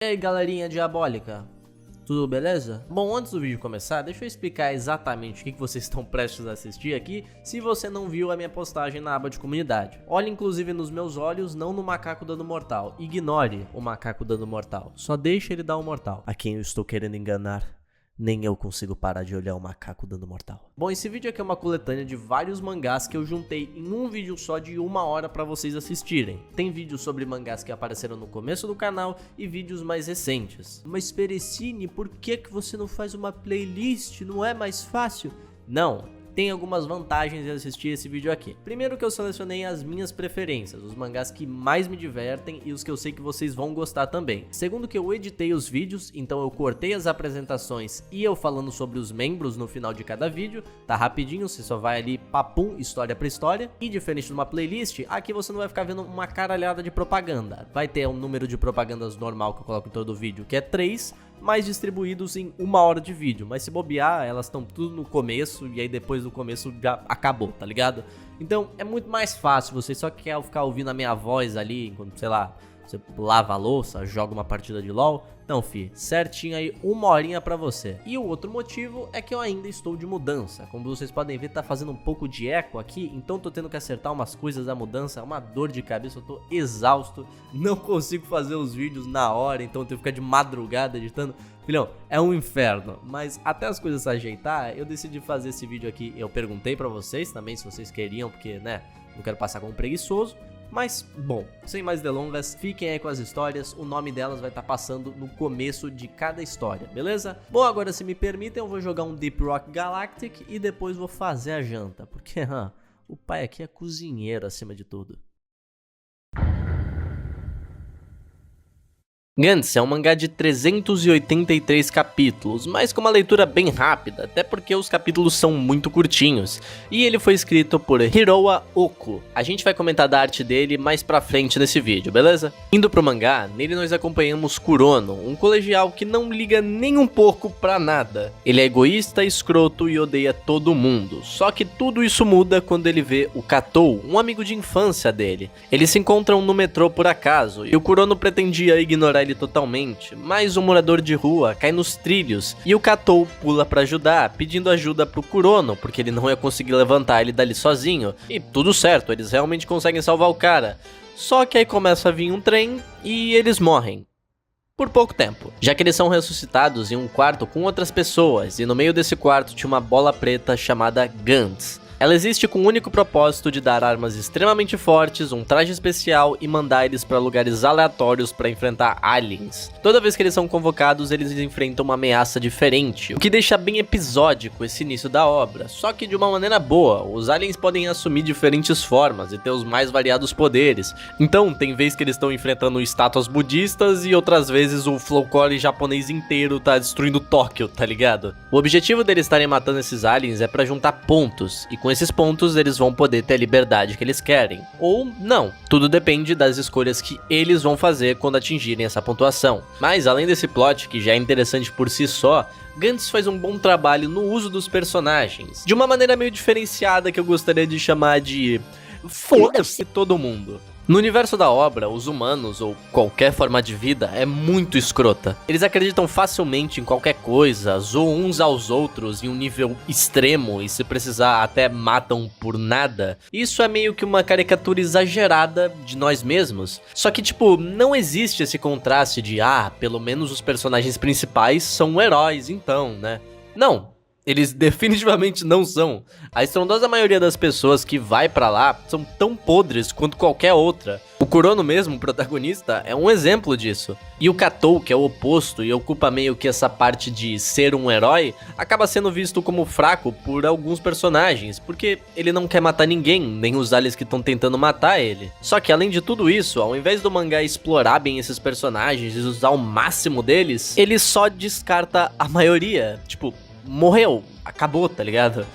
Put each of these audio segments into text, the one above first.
E aí, galerinha diabólica, tudo beleza? Bom, antes do vídeo começar, deixa eu explicar exatamente o que vocês estão prestes a assistir aqui, se você não viu a minha postagem na aba de comunidade. Olhe inclusive nos meus olhos, não no macaco dando mortal. Ignore o macaco dando mortal, só deixe ele dar o mortal. A quem eu estou querendo enganar, nem eu consigo parar de olhar o macaco dando mortal. Bom, esse vídeo aqui é uma coletânea de vários mangás que eu juntei em um vídeo só de 1 hora pra vocês assistirem. Tem vídeos sobre mangás que apareceram no começo do canal e vídeos mais recentes. Mas Perecine, por que você não faz uma playlist? Não é mais fácil? Não. Tem algumas vantagens em assistir esse vídeo aqui. Primeiro que eu selecionei as minhas preferências, os mangás que mais me divertem e os que eu sei que vocês vão gostar também. Segundo que eu editei os vídeos, então eu cortei as apresentações e eu falando sobre os membros no final de cada vídeo. Tá rapidinho, você só vai ali papum, história pra história. E diferente de uma playlist, aqui você não vai ficar vendo uma caralhada de propaganda. Vai ter um número de propagandas normal que eu coloco em todo o vídeo, que é 3, mais distribuídos em 1 hora de vídeo, mas se bobear, elas estão tudo no começo e aí depois do começo já acabou, tá ligado? Então é muito mais fácil, você só quer ficar ouvindo a minha voz ali, enquanto, sei lá, você lava a louça, joga uma partida de LoL. Então, fi, certinho aí, 1 horinha pra você. E o outro motivo é que eu ainda estou de mudança. Como vocês podem ver, tá fazendo um pouco de eco aqui, então tô tendo que acertar umas coisas da mudança, é uma dor de cabeça, eu tô exausto, não consigo fazer os vídeos na hora, então eu tenho que ficar de madrugada editando. Filhão, é um inferno, mas até as coisas se ajeitar, eu decidi fazer esse vídeo aqui. Eu perguntei pra vocês também se vocês queriam, porque, né, não quero passar como preguiçoso. Mas, bom, sem mais delongas, fiquem aí com as histórias, o nome delas vai estar passando no começo de cada história, beleza? Bom, agora se me permitem, eu vou jogar um Deep Rock Galactic e depois vou fazer a janta, porque o pai aqui é cozinheiro acima de tudo. Gantz é um mangá de 383 capítulos, mas com uma leitura bem rápida, até porque os capítulos são muito curtinhos, e ele foi escrito por Hiroa Oko. A gente vai comentar da arte dele mais pra frente nesse vídeo, beleza? Indo pro mangá, nele nós acompanhamos Kurono, um colegial que não liga nem um pouco pra nada. Ele é egoísta, escroto e odeia todo mundo, só que tudo isso muda quando ele vê o Katou, um amigo de infância dele. Eles se encontram no metrô por acaso, e o Kurono pretendia ignorar ele totalmente, mas um morador de rua cai nos trilhos e o Katou pula pra ajudar, pedindo ajuda pro Kurono, porque ele não ia conseguir levantar ele dali sozinho. E tudo certo, eles realmente conseguem salvar o cara. Só que aí começa a vir um trem e eles morrem. Por pouco tempo, já que eles são ressuscitados em um quarto com outras pessoas, e no meio desse quarto tinha uma bola preta chamada Gantz. Ela existe com o único propósito de dar armas extremamente fortes, um traje especial e mandar eles para lugares aleatórios para enfrentar aliens. Toda vez que eles são convocados, eles enfrentam uma ameaça diferente, o que deixa bem episódico esse início da obra, só que de uma maneira boa. Os aliens podem assumir diferentes formas e ter os mais variados poderes. Então, tem vezes que eles estão enfrentando estátuas budistas e outras vezes o folclore japonês inteiro tá destruindo Tóquio, tá ligado? O objetivo deles estarem matando esses aliens é para juntar pontos, e com esses pontos eles vão poder ter a liberdade que eles querem, ou não, tudo depende das escolhas que eles vão fazer quando atingirem essa pontuação. Mas além desse plot, que já é interessante por si só, Gantz faz um bom trabalho no uso dos personagens, de uma maneira meio diferenciada que eu gostaria de chamar de foda-se todo mundo. No universo da obra, os humanos, ou qualquer forma de vida, é muito escrota. Eles acreditam facilmente em qualquer coisa, zoam uns aos outros em um nível extremo e se precisar até matam por nada. Isso é meio que uma caricatura exagerada de nós mesmos. Só que tipo, não existe esse contraste de pelo menos os personagens principais são heróis então, né? Não. Eles definitivamente não são. A estrondosa maioria das pessoas que vai pra lá são tão podres quanto qualquer outra. O Kurono mesmo, o protagonista, é um exemplo disso. E o Katou, que é o oposto e ocupa meio que essa parte de ser um herói, acaba sendo visto como fraco por alguns personagens, porque ele não quer matar ninguém, nem os aliens que estão tentando matar ele. Só que além de tudo isso, ao invés do mangá explorar bem esses personagens e usar o máximo deles, ele só descarta a maioria. Tipo, morreu, acabou, tá ligado?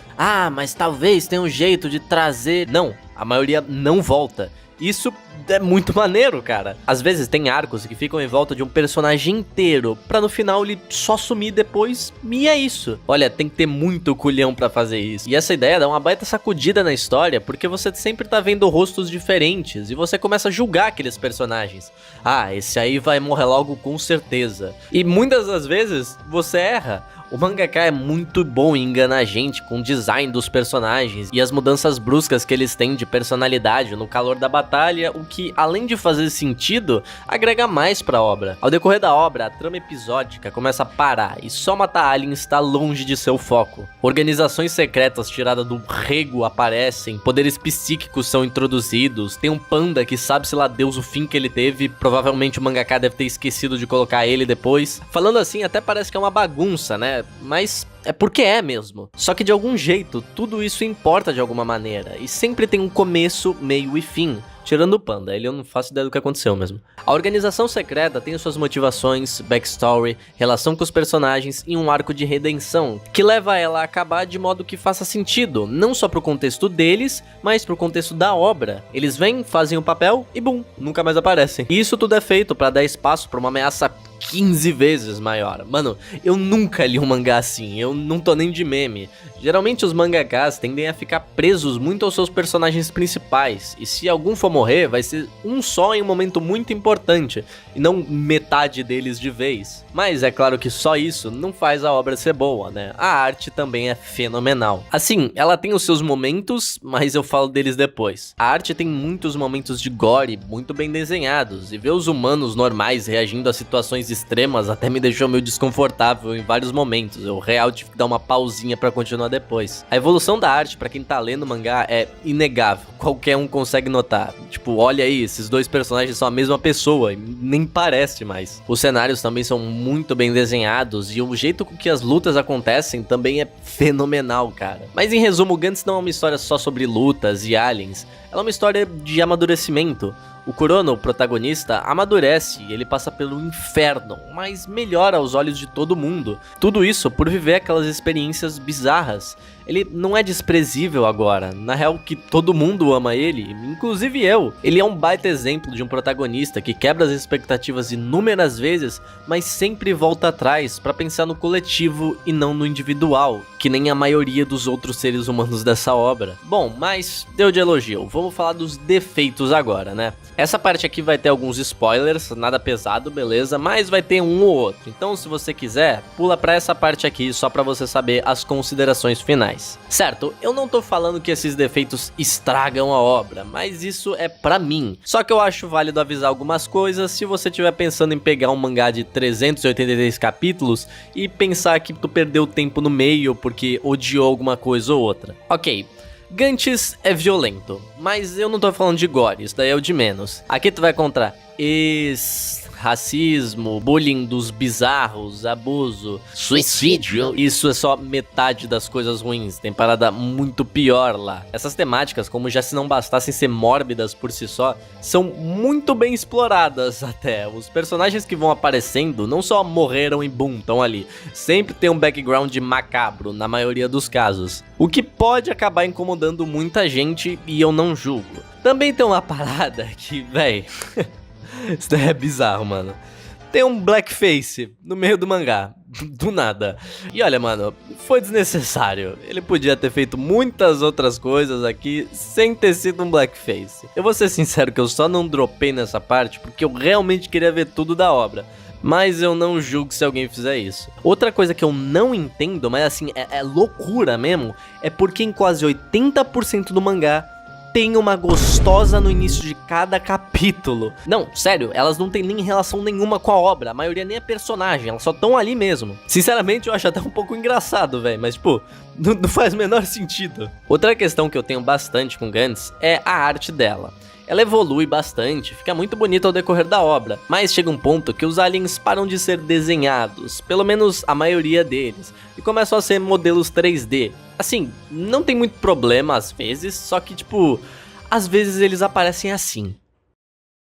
Mas talvez tenha um jeito de trazer... Não, a maioria não volta. Isso é muito maneiro, cara. Às vezes tem arcos que ficam em volta de um personagem inteiro, pra no final ele só sumir depois, e é isso. Olha, tem que ter muito culhão pra fazer isso. E essa ideia dá uma baita sacudida na história, porque você sempre tá vendo rostos diferentes, e você começa a julgar aqueles personagens. Ah, esse aí vai morrer logo com certeza. E muitas das vezes, você erra. O mangaka é muito bom em enganar a gente com o design dos personagens e as mudanças bruscas que eles têm de personalidade no calor da batalha, o que, além de fazer sentido, agrega mais pra obra. Ao decorrer da obra, a trama episódica começa a parar e só matar aliens está longe de seu foco. Organizações secretas tiradas do rego aparecem, poderes psíquicos são introduzidos, tem um panda que sabe-se lá Deus o fim que ele teve, provavelmente o mangaka deve ter esquecido de colocar ele depois. Falando assim, até parece que é uma bagunça, né? Mas é porque é mesmo. Só que de algum jeito, tudo isso importa de alguma maneira. E sempre tem um começo, meio e fim. Tirando o panda, ele eu não faço ideia do que aconteceu mesmo. A organização secreta tem suas motivações, backstory, relação com os personagens e um arco de redenção, que leva ela a acabar de modo que faça sentido, não só pro contexto deles, mas pro contexto da obra. Eles vêm, fazem o papel e bum, nunca mais aparecem. E isso tudo é feito pra dar espaço pra uma ameaça 15 vezes maior. Mano, eu nunca li um mangá assim, eu não tô nem de meme. Geralmente os mangakas tendem a ficar presos muito aos seus personagens principais, e se algum for morrer, vai ser um só em um momento muito importante, e não metade deles de vez. Mas é claro que só isso não faz a obra ser boa, né? A arte também é fenomenal. Assim, ela tem os seus momentos, mas eu falo deles depois. A arte tem muitos momentos de gore muito bem desenhados, e ver os humanos normais reagindo a situações extremas até me deixou meio desconfortável em vários momentos. Eu real tive que dar uma pausinha pra continuar depois. A evolução da arte pra quem tá lendo o mangá é inegável, qualquer um consegue notar. Tipo, olha aí, esses dois personagens são a mesma pessoa, e nem parece mais. Os cenários também são muito bem desenhados e o jeito com que as lutas acontecem também é fenomenal, cara. Mas em resumo, Gantz não é uma história só sobre lutas e aliens, ela é uma história de amadurecimento. O Kurono, o protagonista, amadurece e ele passa pelo inferno, mas melhora aos olhos de todo mundo. Tudo isso por viver aquelas experiências bizarras. Ele não é desprezível agora, na real que todo mundo ama ele, inclusive eu. Ele é um baita exemplo de um protagonista que quebra as expectativas inúmeras vezes, mas sempre volta atrás pra pensar no coletivo e não no individual, que nem a maioria dos outros seres humanos dessa obra. Bom, mas deu de elogio, vamos falar dos defeitos agora, né? Essa parte aqui vai ter alguns spoilers, nada pesado, beleza, mas vai ter um ou outro. Então se você quiser, pula pra essa parte aqui só pra você saber as considerações finais. Certo, eu não tô falando que esses defeitos estragam a obra, mas isso é pra mim. Só que eu acho válido avisar algumas coisas se você estiver pensando em pegar um mangá de 383 capítulos e pensar que tu perdeu tempo no meio porque odiou alguma coisa ou outra. Ok. Gantz é violento, mas eu não tô falando de gore, isso daí é o de menos. Aqui tu vai encontrar racismo, bullying dos bizarros, abuso, suicídio. Isso é só metade das coisas ruins, tem parada muito pior lá. Essas temáticas, como já se não bastassem ser mórbidas por si só, são muito bem exploradas até. Os personagens que vão aparecendo não só morreram e boom, estão ali. Sempre tem um background macabro, na maioria dos casos. O que pode acabar incomodando muita gente e eu não julgo. Também tem uma parada que, véi... Isso daí é bizarro, mano. Tem um blackface no meio do mangá, do nada. E olha, mano, foi desnecessário. Ele podia ter feito muitas outras coisas aqui sem ter sido um blackface. Eu vou ser sincero que eu só não dropei nessa parte porque eu realmente queria ver tudo da obra. Mas eu não julgo se alguém fizer isso. Outra coisa que eu não entendo, mas assim, é loucura mesmo, é porque em quase 80% do mangá tem uma gostosa no início de cada capítulo. Não, sério, elas não têm nem relação nenhuma com a obra, a maioria nem é personagem, elas só estão ali mesmo. Sinceramente, eu acho até um pouco engraçado, velho, mas tipo, não faz o menor sentido. Outra questão que eu tenho bastante com Gantz é a arte dela. Ela evolui bastante, fica muito bonita ao decorrer da obra, mas chega um ponto que os aliens param de ser desenhados, pelo menos a maioria deles, e começam a ser modelos 3D. Assim, não tem muito problema às vezes, só que tipo, às vezes eles aparecem assim.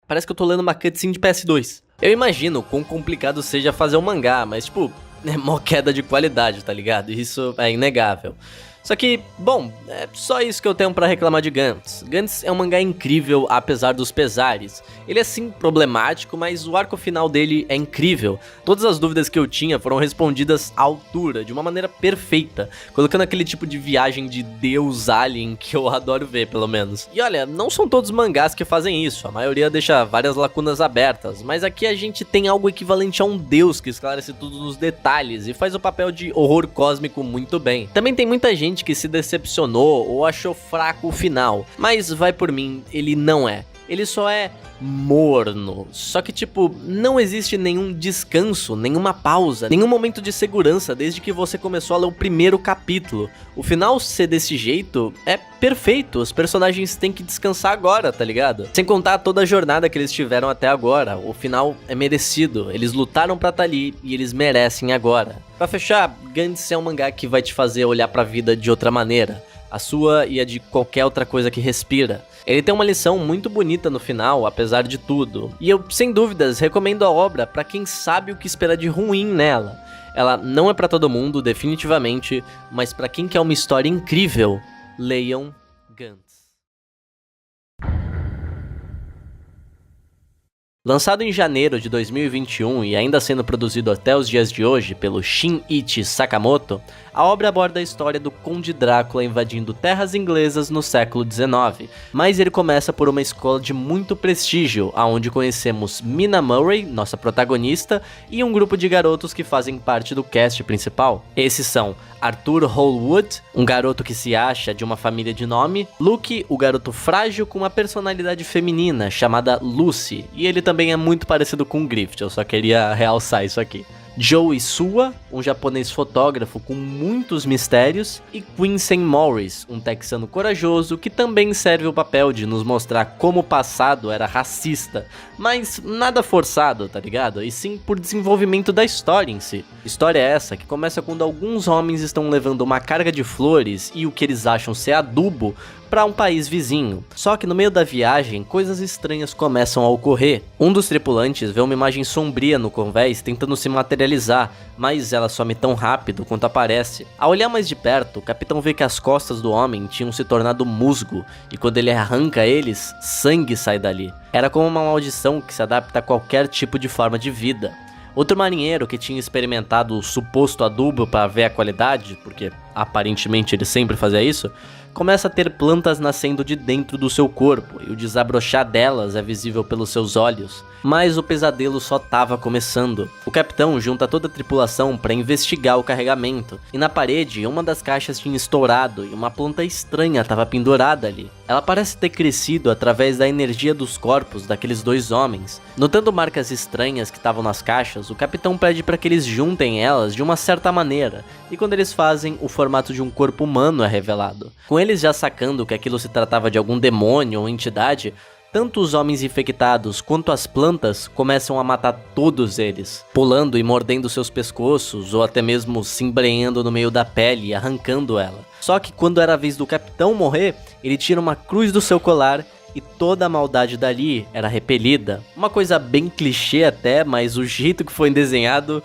Parece que eu tô lendo uma cutscene de PS2. Eu imagino quão complicado seja fazer um mangá, mas tipo, é mó queda de qualidade, tá ligado? Isso é inegável. Só que, bom, é só isso que eu tenho pra reclamar de Gantz. Gantz é um mangá incrível, apesar dos pesares. Ele é sim problemático, mas o arco final dele é incrível. Todas as dúvidas que eu tinha foram respondidas à altura, de uma maneira perfeita, colocando aquele tipo de viagem de deus alien que eu adoro ver, pelo menos. E olha, não são todos mangás que fazem isso, a maioria deixa várias lacunas abertas, mas aqui a gente tem algo equivalente a um deus que esclarece tudo nos detalhes e faz o papel de horror cósmico muito bem. Também tem muita gente que se decepcionou ou achou fraco o final, mas vai por mim, ele não é. Ele só é morno. Só que tipo, não existe nenhum descanso, nenhuma pausa, nenhum momento de segurança desde que você começou a ler o primeiro capítulo. O final ser desse jeito é perfeito, os personagens têm que descansar agora, tá ligado? Sem contar toda a jornada que eles tiveram até agora, o final é merecido, eles lutaram pra tá ali e eles merecem agora. Pra fechar, Gantz é um mangá que vai te fazer olhar pra vida de outra maneira, a sua e a de qualquer outra coisa que respira. Ele tem uma lição muito bonita no final, apesar de tudo. E eu, sem dúvidas, recomendo a obra pra quem sabe o que esperar de ruim nela. Ela não é pra todo mundo, definitivamente, mas pra quem quer uma história incrível, leiam Gantz. Lançado em janeiro de 2021 e ainda sendo produzido até os dias de hoje pelo Shinichi Sakamoto, a obra aborda a história do Conde Drácula invadindo terras inglesas no século XIX, mas ele começa por uma escola de muito prestígio, onde conhecemos Mina Murray, nossa protagonista, e um grupo de garotos que fazem parte do cast principal. Esses são Arthur Holwood, um garoto que se acha de uma família de nome, Luke, o garoto frágil com uma personalidade feminina chamada Lucy, e ele também é muito parecido com o Griffith, eu só queria realçar isso aqui. Joe Sua, um japonês fotógrafo com muitos mistérios, e Quincy Morris, um texano corajoso que também serve o papel de nos mostrar como o passado era racista, mas nada forçado, tá ligado? E sim por desenvolvimento da história em si. História essa que começa quando alguns homens estão levando uma carga de flores e o que eles acham ser adubo para um país vizinho. Só que no meio da viagem, coisas estranhas começam a ocorrer. Um dos tripulantes vê uma imagem sombria no convés tentando se materializar, mas ela some tão rápido quanto aparece. Ao olhar mais de perto, o capitão vê que as costas do homem tinham se tornado musgo, e quando ele arranca eles, sangue sai dali. Era como uma maldição que se adapta a qualquer tipo de forma de vida. Outro marinheiro que tinha experimentado o suposto adubo para ver a qualidade, porque aparentemente ele sempre fazia isso, começa a ter plantas nascendo de dentro do seu corpo, e o desabrochar delas é visível pelos seus olhos. Mas o pesadelo só estava começando. O capitão junta toda a tripulação para investigar o carregamento, e na parede uma das caixas tinha estourado e uma planta estranha estava pendurada ali. Ela parece ter crescido através da energia dos corpos daqueles dois homens. Notando marcas estranhas que estavam nas caixas, o capitão pede para que eles juntem elas de uma certa maneira, e quando eles fazem, o formato de um corpo humano é revelado. Com eles já sacando que aquilo se tratava de algum demônio ou entidade, tanto os homens infectados quanto as plantas começam a matar todos eles, pulando e mordendo seus pescoços ou até mesmo se embrenhando no meio da pele e arrancando ela. Só que quando era a vez do capitão morrer, ele tira uma cruz do seu colar e toda a maldade dali era repelida. Uma coisa bem clichê até, mas o jeito que foi desenhado...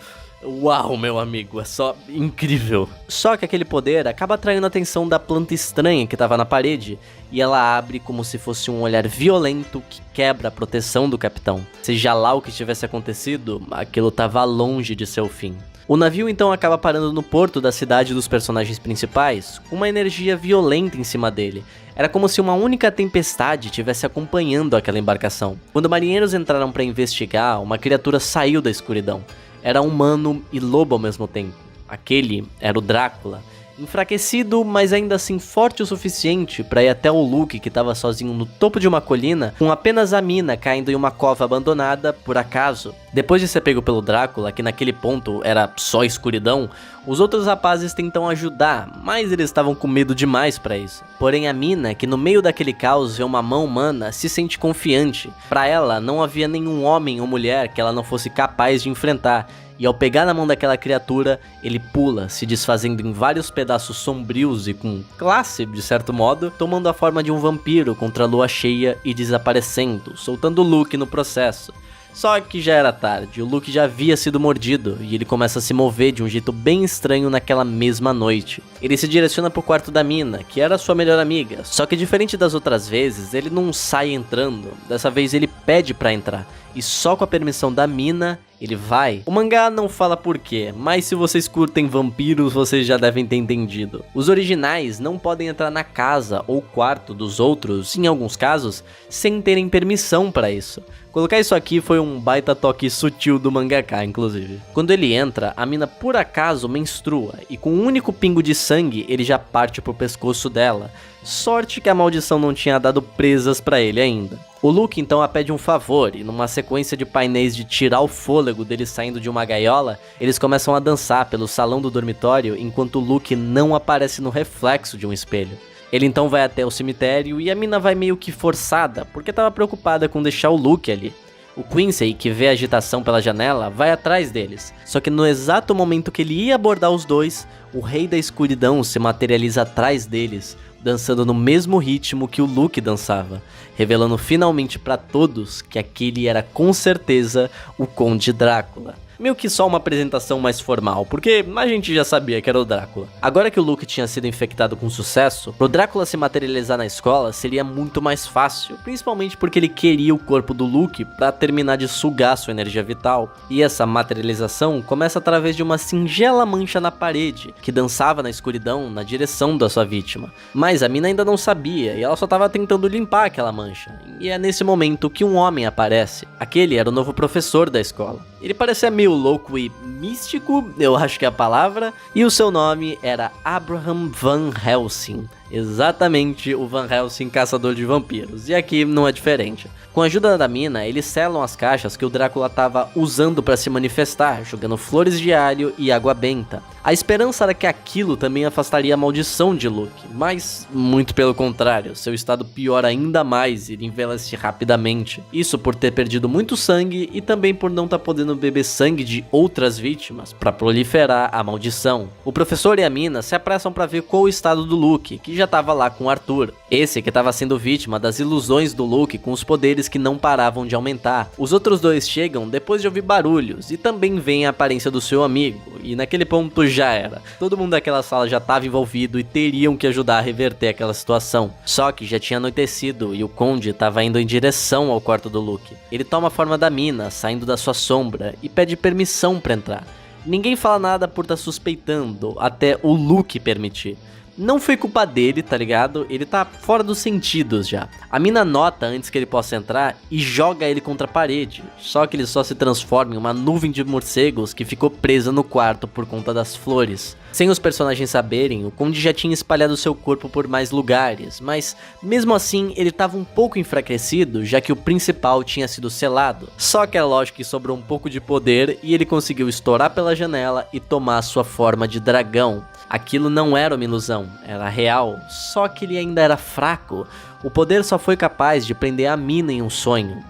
Uau, meu amigo, é só incrível. Só que aquele poder acaba atraindo a atenção da planta estranha que estava na parede, e ela abre como se fosse um olhar violento que quebra a proteção do capitão. Seja lá o que tivesse acontecido, aquilo estava longe de seu fim. O navio então acaba parando no porto da cidade dos personagens principais, com uma energia violenta em cima dele. Era como se uma única tempestade estivesse acompanhando aquela embarcação. Quando marinheiros entraram para investigar, uma criatura saiu da escuridão. Era humano e lobo ao mesmo tempo. Aquele era o Drácula. Enfraquecido, mas ainda assim forte o suficiente para ir até o Luke, que estava sozinho no topo de uma colina, com apenas a Mina caindo em uma cova abandonada por acaso. Depois de ser pego pelo Drácula, que naquele ponto era só escuridão, os outros rapazes tentam ajudar, mas eles estavam com medo demais para isso. Porém a Mina, que no meio daquele caos vê uma mão humana, se sente confiante. Para ela, não havia nenhum homem ou mulher que ela não fosse capaz de enfrentar. E ao pegar na mão daquela criatura, ele pula, se desfazendo em vários pedaços sombrios e com classe, de certo modo, tomando a forma de um vampiro contra a lua cheia e desaparecendo, soltando Luke no processo. Só que já era tarde, o Luke já havia sido mordido e ele começa a se mover de um jeito bem estranho naquela mesma noite. Ele se direciona pro quarto da Mina, que era sua melhor amiga, só que diferente das outras vezes, ele não sai entrando, dessa vez ele pede pra entrar. E só com a permissão da Mina, ele vai. O mangá não fala porquê, mas se vocês curtem vampiros, vocês já devem ter entendido. Os originais não podem entrar na casa ou quarto dos outros, em alguns casos, sem terem permissão para isso. Colocar isso aqui foi um baita toque sutil do mangaka, inclusive. Quando ele entra, a Mina por acaso menstrua, e com um único pingo de sangue, ele já parte pro pescoço dela. Sorte que a maldição não tinha dado presas pra ele ainda. O Luke então a pede um favor, e numa sequência de painéis de tirar o fôlego dele saindo de uma gaiola, eles começam a dançar pelo salão do dormitório, enquanto o Luke não aparece no reflexo de um espelho. Ele então vai até o cemitério e a Mina vai meio que forçada, porque estava preocupada com deixar o Luke ali. O Quincy, que vê a agitação pela janela, vai atrás deles. Só que no exato momento que ele ia abordar os dois, o Rei da Escuridão se materializa atrás deles, dançando no mesmo ritmo que o Luke dançava, revelando finalmente para todos que aquele era com certeza o Conde Drácula. Meio que só uma apresentação mais formal, porque a gente já sabia que era o Drácula. Agora que o Luke tinha sido infectado com sucesso, pro Drácula se materializar na escola seria muito mais fácil, principalmente porque ele queria o corpo do Luke pra terminar de sugar sua energia vital. E essa materialização começa através de uma singela mancha na parede, que dançava na escuridão na direção da sua vítima. Mas a Mina ainda não sabia, e ela só tava tentando limpar aquela mancha. E é nesse momento que um homem aparece. Aquele era o novo professor da escola. Ele parecia meio louco e místico, eu acho que é a palavra, e o seu nome era Abraham Van Helsing. Exatamente o Van Helsing, caçador de vampiros, e aqui não é diferente. Com a ajuda da Mina, eles selam as caixas que o Drácula estava usando para se manifestar, jogando flores de alho e água benta. A esperança era que aquilo também afastaria a maldição de Luke, mas muito pelo contrário, seu estado piora ainda mais e ele envelhece rapidamente. Isso por ter perdido muito sangue e também por não estar podendo beber sangue de outras vítimas para proliferar a maldição. O professor e a Mina se apressam para ver qual o estado do Luke, que já estava lá com Arthur. Esse que estava sendo vítima das ilusões do Luke com os poderes que não paravam de aumentar. Os outros dois chegam depois de ouvir barulhos e também veem a aparência do seu amigo, e naquele ponto já era. Todo mundo daquela sala já estava envolvido e teriam que ajudar a reverter aquela situação. Só que já tinha anoitecido e o Conde estava indo em direção ao quarto do Luke. Ele toma a forma da Mina, saindo da sua sombra, e pede permissão para entrar. Ninguém fala nada por estar suspeitando, até o Luke permitir. Não foi culpa dele, tá ligado? Ele tá fora dos sentidos já. A Mina nota antes que ele possa entrar e joga ele contra a parede. Só que ele só se transforma em uma nuvem de morcegos que ficou presa no quarto por conta das flores. Sem os personagens saberem, o Conde já tinha espalhado seu corpo por mais lugares, mas mesmo assim ele estava um pouco enfraquecido, já que o principal tinha sido selado. Só que é lógico que sobrou um pouco de poder e ele conseguiu estourar pela janela e tomar sua forma de dragão. Aquilo não era uma ilusão, era real, só que ele ainda era fraco. O poder só foi capaz de prender a Mina em um sonho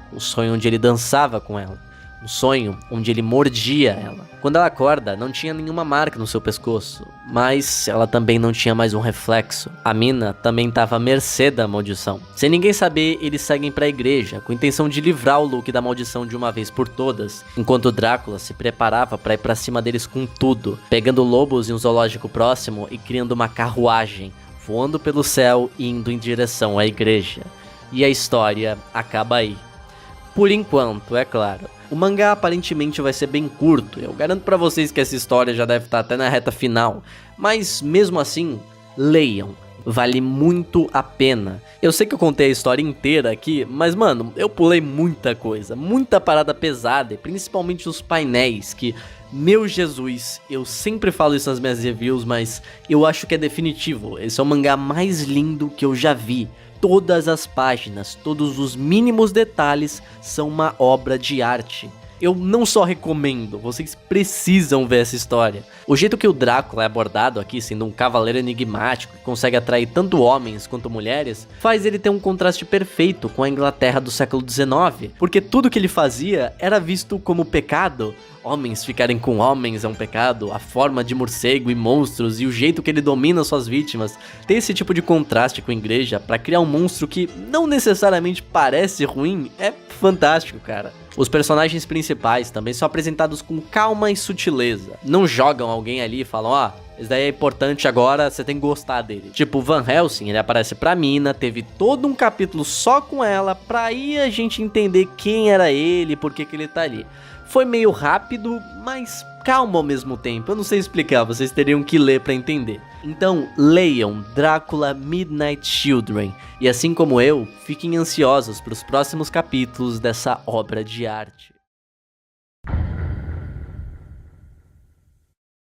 onde ele dançava com ela. Um sonho onde ele mordia ela. Quando ela acorda, não tinha nenhuma marca no seu pescoço, mas ela também não tinha mais um reflexo. A Mina também estava à mercê da maldição. Sem ninguém saber, eles seguem para a igreja, com a intenção de livrar o Luke da maldição de uma vez por todas, enquanto Drácula se preparava para ir para cima deles com tudo, pegando lobos em um zoológico próximo e criando uma carruagem, voando pelo céu e indo em direção à igreja. E a história acaba aí. Por enquanto, é claro. O mangá aparentemente vai ser bem curto, eu garanto pra vocês que essa história já deve estar até na reta final, mas mesmo assim, leiam, vale muito a pena. Eu sei que eu contei a história inteira aqui, mas mano, eu pulei muita coisa, muita parada pesada, e principalmente os painéis que, meu Jesus, eu sempre falo isso nas minhas reviews, mas eu acho que é definitivo, esse é o mangá mais lindo que eu já vi. Todas as páginas, todos os mínimos detalhes são uma obra de arte. Eu não só recomendo, vocês precisam ver essa história. O jeito que o Drácula é abordado aqui, sendo um cavaleiro enigmático que consegue atrair tanto homens quanto mulheres, faz ele ter um contraste perfeito com a Inglaterra do século XIX, porque tudo que ele fazia era visto como pecado. Homens ficarem com homens é um pecado, a forma de morcego e monstros e o jeito que ele domina suas vítimas. Ter esse tipo de contraste com a igreja pra criar um monstro que não necessariamente parece ruim é fantástico, cara. Os personagens principais também são apresentados com calma e sutileza. Não jogam alguém ali e falam, ó, esse daí é importante agora, você tem que gostar dele. Tipo, o Van Helsing, ele aparece pra mina, teve todo um capítulo só com ela, pra aí a gente entender quem era ele e por que ele tá ali. Foi meio rápido, mas calmo ao mesmo tempo. Eu não sei explicar, vocês teriam que ler pra entender. Então, leiam Drácula Midnight Children. E assim como eu, fiquem ansiosos pros próximos capítulos dessa obra de arte.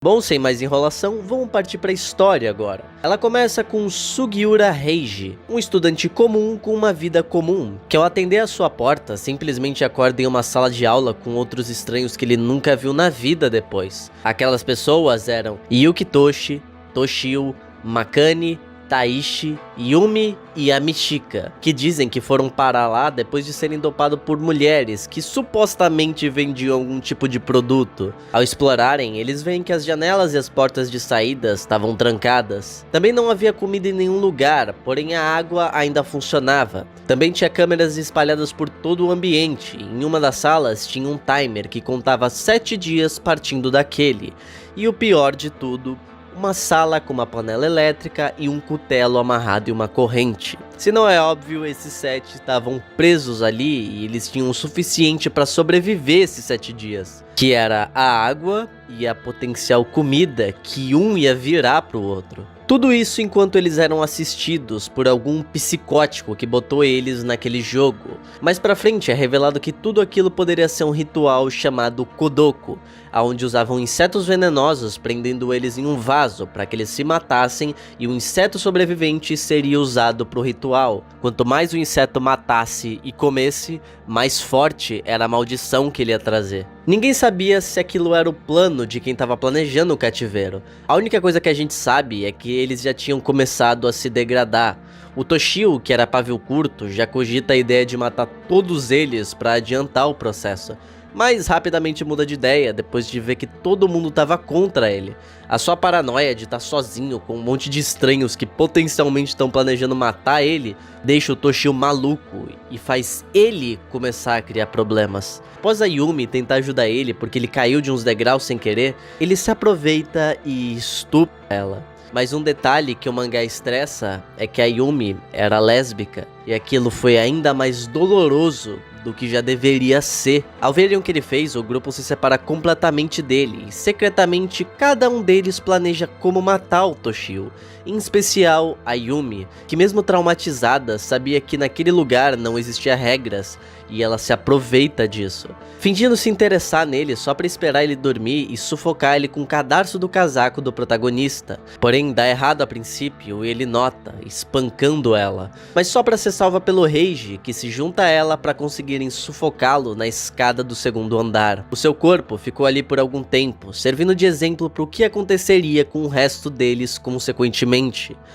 Bom, sem mais enrolação, vamos partir para a história agora. Ela começa com Sugiura Reiji, um estudante comum com uma vida comum, que ao atender a sua porta, simplesmente acorda em uma sala de aula com outros estranhos que ele nunca viu na vida depois. Aquelas pessoas eram Yukitoshi, Toshio, Makani, Taishi, Yumi e a Mishika, que dizem que foram parar lá depois de serem dopados por mulheres que supostamente vendiam algum tipo de produto. Ao explorarem, eles veem que as janelas e as portas de saídas estavam trancadas. Também não havia comida em nenhum lugar, porém a água ainda funcionava. Também tinha câmeras espalhadas por todo o ambiente. Em uma das salas tinha um timer que contava 7 dias partindo daquele. E o pior de tudo, uma sala com uma panela elétrica e um cutelo amarrado em uma corrente. Se não é óbvio, esses 7 estavam presos ali e eles tinham o suficiente para sobreviver esses 7 dias. Que era a água e a potencial comida que um ia virar pro outro. Tudo isso enquanto eles eram assistidos por algum psicótico que botou eles naquele jogo. Mais pra frente é revelado que tudo aquilo poderia ser um ritual chamado Kodoko, onde usavam insetos venenosos prendendo eles em um vaso para que eles se matassem e o inseto sobrevivente seria usado pro ritual. Quanto mais o inseto matasse e comesse, mais forte era a maldição que ele ia trazer. Ninguém sabia se aquilo era o plano de quem estava planejando o cativeiro. A única coisa que a gente sabe é que eles já tinham começado a se degradar. O Toshio, que era pavio curto, já cogita a ideia de matar todos eles para adiantar o processo, mas rapidamente muda de ideia depois de ver que todo mundo estava contra ele. A sua paranoia de estar sozinho com um monte de estranhos que potencialmente estão planejando matar ele deixa o Toshio maluco e faz ele começar a criar problemas. Após a Yumi tentar ajudar ele porque ele caiu de uns degraus sem querer, ele se aproveita e estupra ela. Mas um detalhe que o mangá estressa é que a Yumi era lésbica e aquilo foi ainda mais doloroso do que já deveria ser. Ao verem o que ele fez, o grupo se separa completamente dele e secretamente cada um deles planeja como matar o Toshio. Em especial a Yumi, que mesmo traumatizada sabia que naquele lugar não existia regras e ela se aproveita disso, fingindo se interessar nele só pra esperar ele dormir e sufocar ele com o cadarço do casaco do protagonista. Porém dá errado a princípio e ele nota, espancando ela, mas só pra ser salva pelo Reiji, que se junta a ela pra conseguirem sufocá-lo na escada do segundo andar. O seu corpo ficou ali por algum tempo, servindo de exemplo pro que aconteceria com o resto deles consequentemente.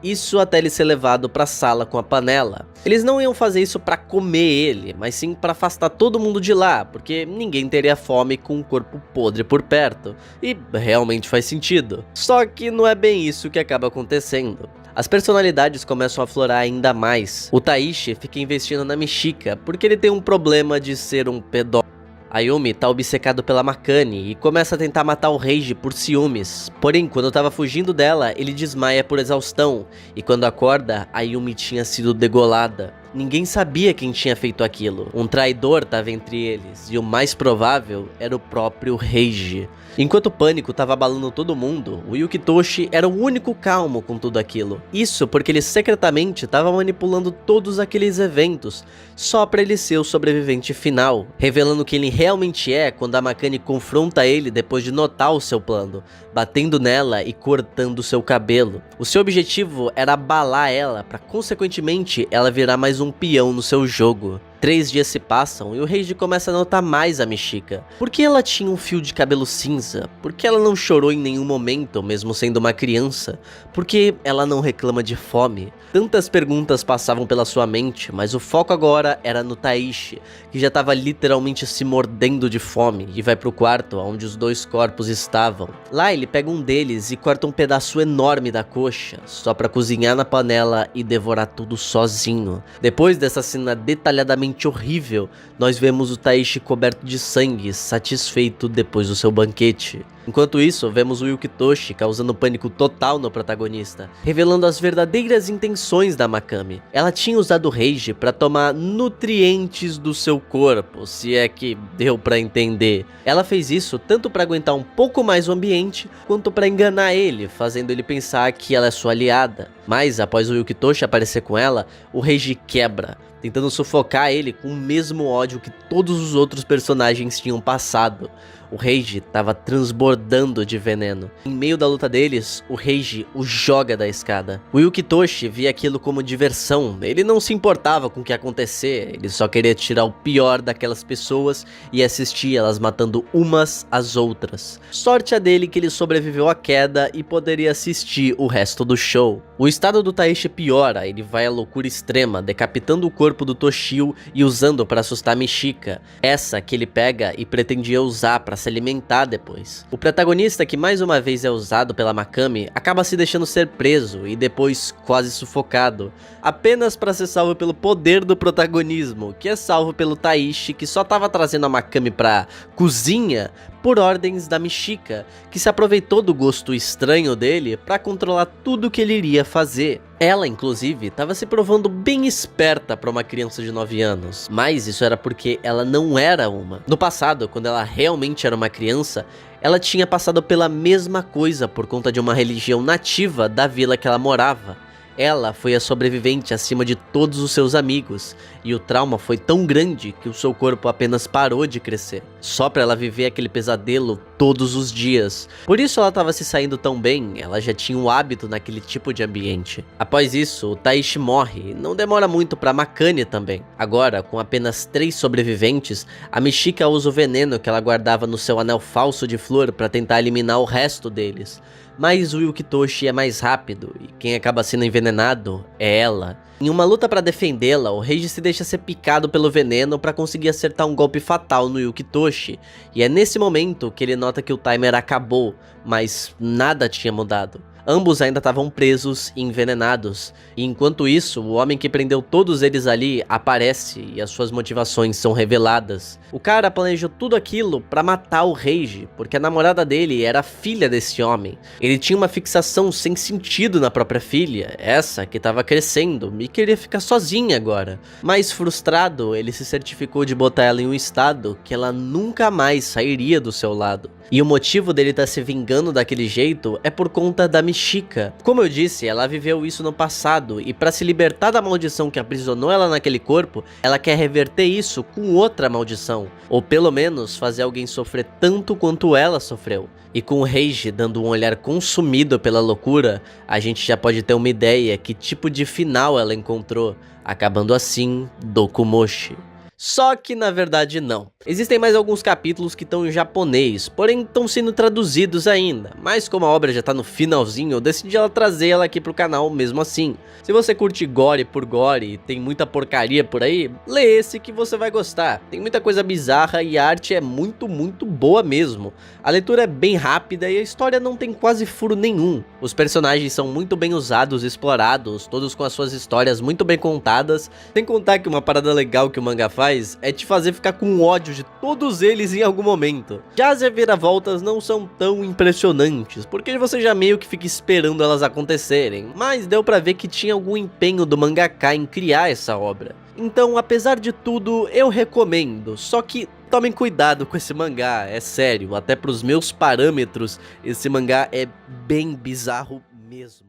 Isso até ele ser levado pra sala com a panela. Eles não iam fazer isso pra comer ele, mas sim pra afastar todo mundo de lá, porque ninguém teria fome com um corpo podre por perto. E realmente faz sentido. Só que não é bem isso que acaba acontecendo. As personalidades começam a aflorar ainda mais. O Taishi fica investindo na Mishika, porque ele tem um problema de ser um pedófilo. A Yumi tá obcecado pela Makani e começa a tentar matar o Reiji por ciúmes. Porém, quando tava fugindo dela, ele desmaia por exaustão. E quando acorda, a Yumi tinha sido degolada. Ninguém sabia quem tinha feito aquilo. Um traidor estava entre eles, e o mais provável era o próprio Reiji. Enquanto o pânico estava abalando todo mundo, o Yukitoshi era o único calmo com tudo aquilo. Isso porque ele secretamente estava manipulando todos aqueles eventos, só para ele ser o sobrevivente final, revelando quem ele realmente é quando a Makani confronta ele depois de notar o seu plano, batendo nela e cortando seu cabelo. O seu objetivo era abalar ela, para consequentemente ela virar mais um peão no seu jogo. 3 dias se passam e o Reiji começa a notar mais a Mishika. Por que ela tinha um fio de cabelo cinza? Por que ela não chorou em nenhum momento, mesmo sendo uma criança? Por que ela não reclama de fome? Tantas perguntas passavam pela sua mente, mas o foco agora era no Taishi, que já estava literalmente se mordendo de fome, e vai pro quarto onde os 2 corpos estavam. Lá ele pega um deles e corta um pedaço enorme da coxa, só pra cozinhar na panela e devorar tudo sozinho. Depois dessa cena detalhadamente absolutamente horrível, nós vemos o Taishi coberto de sangue, satisfeito depois do seu banquete. Enquanto isso, vemos o Yukitoshi causando pânico total no protagonista, revelando as verdadeiras intenções da Makami. Ela tinha usado o Reiji para tomar nutrientes do seu corpo, se é que deu para entender. Ela fez isso tanto para aguentar um pouco mais o ambiente, quanto para enganar ele, fazendo ele pensar que ela é sua aliada. Mas após o Yukitoshi aparecer com ela, o Reiji quebra, tentando sufocar ele com o mesmo ódio que todos os outros personagens tinham passado. O Reiji estava transbordando de veneno. Em meio da luta deles, o Reiji o joga da escada. O Yukitoshi via aquilo como diversão, ele não se importava com o que ia acontecer, ele só queria tirar o pior daquelas pessoas e assistir elas matando umas às outras. Sorte a dele que ele sobreviveu à queda e poderia assistir o resto do show. O estado do Taishi piora, ele vai à loucura extrema, decapitando o corpo do Toshio e usando para assustar Mishika, essa que ele pega e pretendia usar para se alimentar depois. O protagonista, que mais uma vez é usado pela Makami, acaba se deixando ser preso e depois quase sufocado, apenas para ser salvo pelo poder do protagonismo, que é salvo pelo Taishi, que só estava trazendo a Makami pra cozinha por ordens da Mishika, que se aproveitou do gosto estranho dele para controlar tudo que ele iria fazer. Ela, inclusive, estava se provando bem esperta para uma criança de 9 anos, mas isso era porque ela não era uma. No passado, quando ela realmente era uma criança, ela tinha passado pela mesma coisa por conta de uma religião nativa da vila que ela morava. Ela foi a sobrevivente acima de todos os seus amigos, e o trauma foi tão grande que o seu corpo apenas parou de crescer, só para ela viver aquele pesadelo todos os dias. Por isso ela estava se saindo tão bem, ela já tinha um hábito naquele tipo de ambiente. Após isso, o Taishi morre, e não demora muito para Makani também. Agora, com apenas 3 sobreviventes, a Mishika usa o veneno que ela guardava no seu anel falso de flor para tentar eliminar o resto deles. Mas o Yukitoshi é mais rápido, e quem acaba sendo envenenado é ela. Em uma luta para defendê-la, o Reiji se deixa ser picado pelo veneno para conseguir acertar um golpe fatal no Yukitoshi, e é nesse momento que ele nota que o timer acabou, mas nada tinha mudado. Ambos ainda estavam presos e envenenados, e enquanto isso, o homem que prendeu todos eles ali aparece e as suas motivações são reveladas. O cara planejou tudo aquilo pra matar o Reiji, porque a namorada dele era filha desse homem. Ele tinha uma fixação sem sentido na própria filha, essa que estava crescendo e queria ficar sozinha agora. Mas frustrado, ele se certificou de botar ela em um estado que ela nunca mais sairia do seu lado. E o motivo dele estar se vingando daquele jeito é por conta da Mishika. Como eu disse, ela viveu isso no passado, e para se libertar da maldição que aprisionou ela naquele corpo, ela quer reverter isso com outra maldição, ou pelo menos fazer alguém sofrer tanto quanto ela sofreu. E com o Reiji dando um olhar consumido pela loucura, a gente já pode ter uma ideia que tipo de final ela encontrou, acabando assim Dokumoshi. Só que na verdade não. Existem mais alguns capítulos que estão em japonês, porém estão sendo traduzidos ainda, mas como a obra já tá no finalzinho, eu decidi trazer ela aqui pro canal mesmo assim. Se você curte gore por gore e tem muita porcaria por aí, lê esse que você vai gostar. Tem muita coisa bizarra e a arte é muito boa mesmo. A leitura é bem rápida e a história não tem quase furo nenhum. Os personagens são muito bem usados e explorados, todos com as suas histórias muito bem contadas, sem contar que uma parada legal que o manga faz é te fazer ficar com ódio de todos eles em algum momento. Já as reviravoltas não são tão impressionantes, porque você já meio que fica esperando elas acontecerem, mas deu pra ver que tinha algum empenho do mangaka em criar essa obra. Então, apesar de tudo, eu recomendo, só que tomem cuidado com esse mangá, é sério, até pros meus parâmetros, esse mangá é bem bizarro mesmo.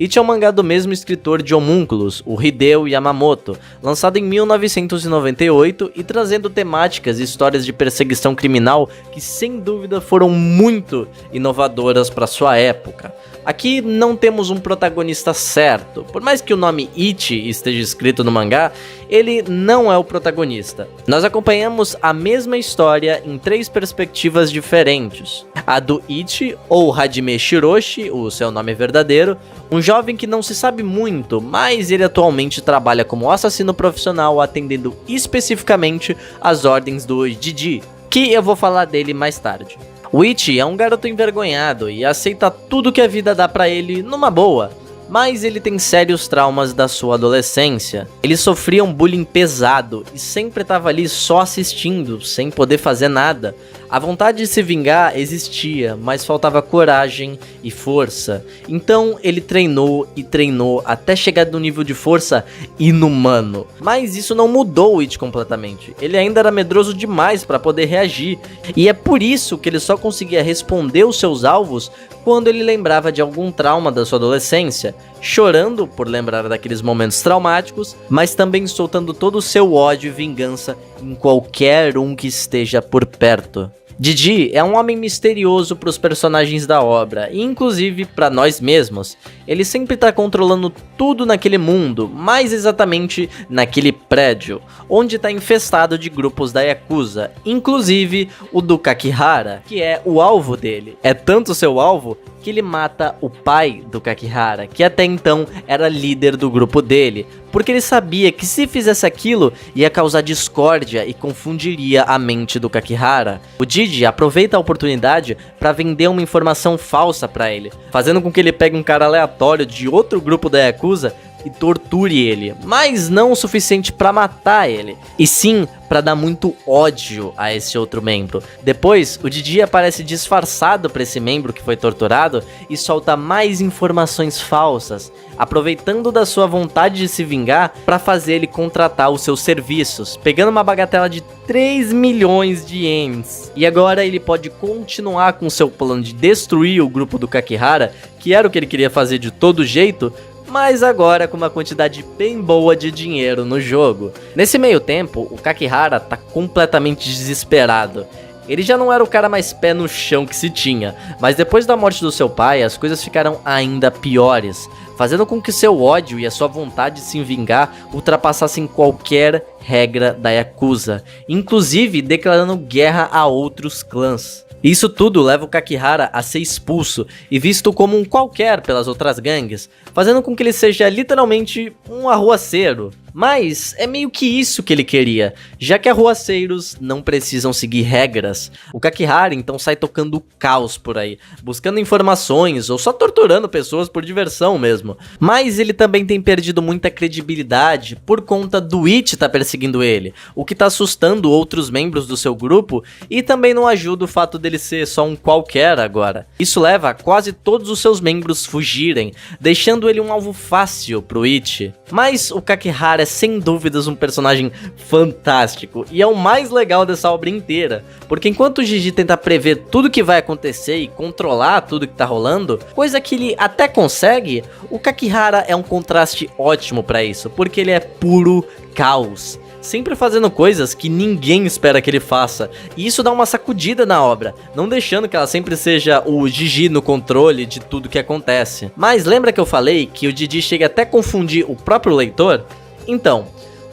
It é um mangá do mesmo escritor de Homúnculos, o Hideo Yamamoto, lançado em 1998 e trazendo temáticas e histórias de perseguição criminal que sem dúvida foram muito inovadoras para sua época. Aqui não temos um protagonista certo, por mais que o nome It esteja escrito no mangá, ele não é o protagonista. Nós acompanhamos a mesma história em 3 perspectivas diferentes. A do It, ou Hajime Shiroshi, o seu nome verdadeiro, um jovem que não se sabe muito, mas ele atualmente trabalha como assassino profissional atendendo especificamente às ordens do Jiji, que eu vou falar dele mais tarde. O It é um garoto envergonhado e aceita tudo que a vida dá pra ele numa boa. mas ele tem sérios traumas da sua adolescência. Ele sofria um bullying pesado e sempre estava ali só assistindo, sem poder fazer nada. A vontade de se vingar existia, mas faltava coragem e força. Então ele treinou e treinou até chegar no nível de força inumano. Mas isso não mudou o It completamente. Ele ainda era medroso demais para poder reagir. E é por isso que ele só conseguia responder os seus alvos quando ele lembrava de algum trauma da sua adolescência, chorando por lembrar daqueles momentos traumáticos, mas também soltando todo o seu ódio e vingança em qualquer um que esteja por perto. Didi é um homem misterioso para os personagens da obra, e inclusive para nós mesmos. Ele sempre está controlando tudo naquele mundo, mais exatamente naquele prédio, onde está infestado de grupos da Yakuza, inclusive o do Kakihara, que é o alvo dele. É tanto seu alvo que ele mata o pai do Kakihara, que até então era líder do grupo dele, porque ele sabia que se fizesse aquilo ia causar discórdia e confundiria a mente do Kakihara. O Didi aproveita a oportunidade para vender uma informação falsa para ele, fazendo com que ele pegue um cara aleatório de outro grupo da Yakuza e torture ele, mas não o suficiente para matar ele, e sim para dar muito ódio a esse outro membro. Depois, o Didi aparece disfarçado para esse membro que foi torturado e solta mais informações falsas, aproveitando da sua vontade de se vingar para fazer ele contratar os seus serviços, pegando uma bagatela de 3 milhões de ienes. E agora ele pode continuar com seu plano de destruir o grupo do Kakihara, que era o que ele queria fazer de todo jeito, mas agora com uma quantidade bem boa de dinheiro no jogo. Nesse meio tempo, o Kakihara tá completamente desesperado. Ele já não era o cara mais pé no chão que se tinha, mas depois da morte do seu pai, as coisas ficaram ainda piores, fazendo com que seu ódio e a sua vontade de se vingar ultrapassassem qualquer regra da Yakuza, inclusive declarando guerra a outros clãs. Isso tudo leva o Kakihara a ser expulso e visto como um qualquer pelas outras gangues, fazendo com que ele seja literalmente um arruaceiro. Mas é meio que isso que ele queria, já que arruaceiros não precisam seguir regras. O Kakihara então sai tocando caos por aí, buscando informações ou só torturando pessoas por diversão mesmo. Mas ele também tem perdido muita credibilidade por conta do It tá perseguindo ele, o que tá assustando outros membros do seu grupo e também não ajuda o fato dele ser só um qualquer agora. Isso leva a quase todos os seus membros fugirem, deixando ele um alvo fácil pro It. Mas o Kakihara é sem dúvidas um personagem fantástico e é o mais legal dessa obra inteira, porque enquanto o Gigi tenta prever tudo que vai acontecer e controlar tudo que tá rolando, coisa que ele até consegue, o Kakihara é um contraste ótimo pra isso, porque ele é puro caos, sempre fazendo coisas que ninguém espera que ele faça, e isso dá uma sacudida na obra, não deixando que ela sempre seja o Gigi no controle de tudo que acontece. Mas lembra que eu falei que o Didi chega até a confundir o próprio leitor? Então,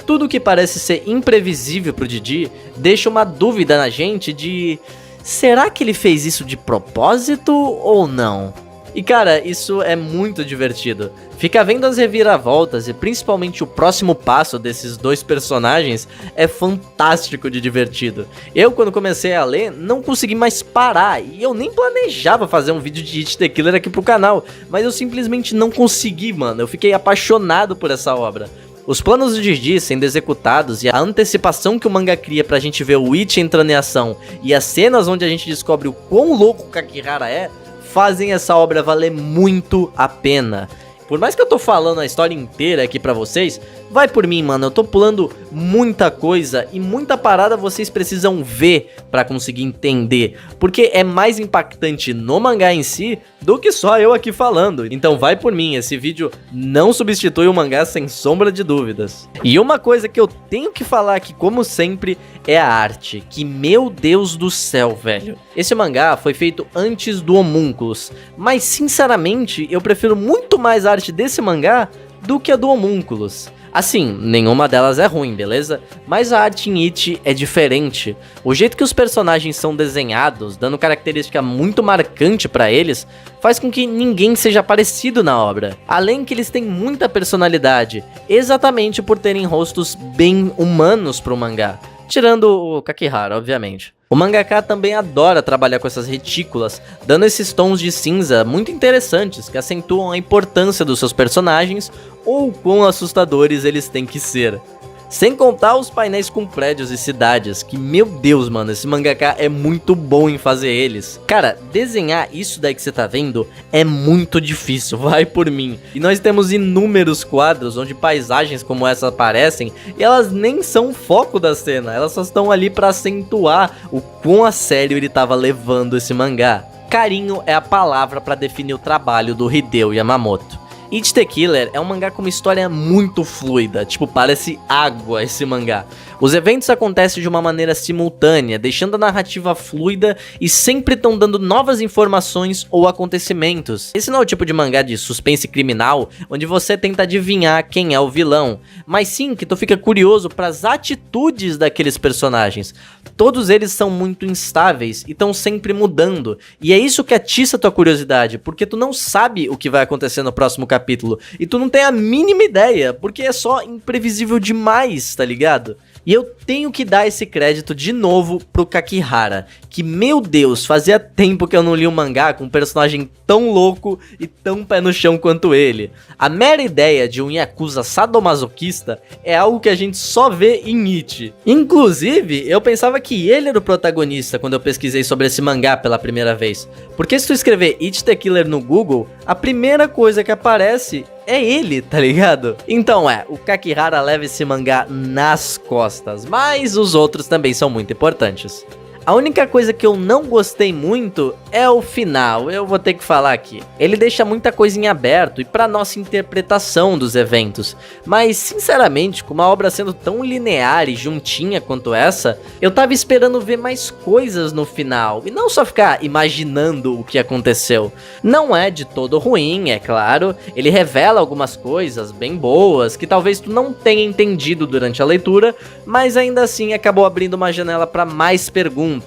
tudo que parece ser imprevisível pro Didi deixa uma dúvida na gente de: será que ele fez isso de propósito ou não? E cara, isso é muito divertido. Ficar vendo as reviravoltas e principalmente o próximo passo desses dois personagens é fantástico de divertido. Eu, quando comecei a ler, não consegui mais parar e eu nem planejava fazer um vídeo de It the Killer aqui pro canal, mas eu simplesmente não consegui, mano. Eu fiquei apaixonado por essa obra. Os planos do Didi sendo executados e a antecipação que o manga cria pra gente ver o It entrando em ação e as cenas onde a gente descobre o quão louco o Kakihara é, fazem essa obra valer muito a pena. Por mais que eu tô falando a história inteira aqui pra vocês, vai por mim, mano, eu tô pulando muita coisa e muita parada vocês precisam ver pra conseguir entender, porque é mais impactante no mangá em si do que só eu aqui falando. Então vai por mim, esse vídeo não substitui o mangá sem sombra de dúvidas. E uma coisa que eu tenho que falar aqui, como sempre, é a arte, que meu Deus do céu, velho. Esse mangá foi feito antes do Homúnculos, mas sinceramente eu prefiro muito mais a arte desse mangá do que a do Homúnculos. Assim, nenhuma delas é ruim, beleza? Mas a arte em It é diferente. O jeito que os personagens são desenhados, dando característica muito marcante pra eles, faz com que ninguém seja parecido na obra. Além que eles têm muita personalidade, exatamente por terem rostos bem humanos pro mangá. Tirando o Kakihara, obviamente. O mangaka também adora trabalhar com essas retículas, dando esses tons de cinza muito interessantes que acentuam a importância dos seus personagens ou quão assustadores eles têm que ser. Sem contar os painéis com prédios e cidades, que, meu Deus, mano, esse mangaka é muito bom em fazer eles. Cara, desenhar isso daí que você tá vendo é muito difícil, vai por mim. E nós temos inúmeros quadros onde paisagens como essa aparecem e elas nem são o foco da cena, elas só estão ali pra acentuar o quão a sério ele tava levando esse mangá. Carinho é a palavra pra definir o trabalho do Hideo Yamamoto. It the Killer é um mangá com uma história muito fluida, tipo, parece água esse mangá. Os eventos acontecem de uma maneira simultânea, deixando a narrativa fluida e sempre estão dando novas informações ou acontecimentos. Esse não é o tipo de mangá de suspense criminal, onde você tenta adivinhar quem é o vilão, mas sim que tu fica curioso para as atitudes daqueles personagens. Todos eles são muito instáveis e estão sempre mudando, e é isso que atiça tua curiosidade, porque tu não sabe o que vai acontecer no próximo capítulo, e tu não tem a mínima ideia, porque é só imprevisível demais, tá ligado? E eu tenho que dar esse crédito de novo pro Kakihara, que, meu Deus, fazia tempo que eu não li um mangá com um personagem tão louco e tão pé no chão quanto ele. A mera ideia de um yakuza sadomasoquista é algo que a gente só vê em It. Inclusive, eu pensava que ele era o protagonista quando eu pesquisei sobre esse mangá pela primeira vez, porque se tu escrever It the Killer no Google, a primeira coisa que aparece é ele, tá ligado? Então o Kakihara leva esse mangá nas costas, mas os outros também são muito importantes. A única coisa que eu não gostei muito é o final, eu vou ter que falar aqui. Ele deixa muita coisa em aberto e pra nossa interpretação dos eventos, mas sinceramente, com uma obra sendo tão linear e juntinha quanto essa, eu tava esperando ver mais coisas no final, e não só ficar imaginando o que aconteceu. Não é de todo ruim, é claro, ele revela algumas coisas bem boas, que talvez tu não tenha entendido durante a leitura, mas ainda assim acabou abrindo uma janela pra mais perguntas,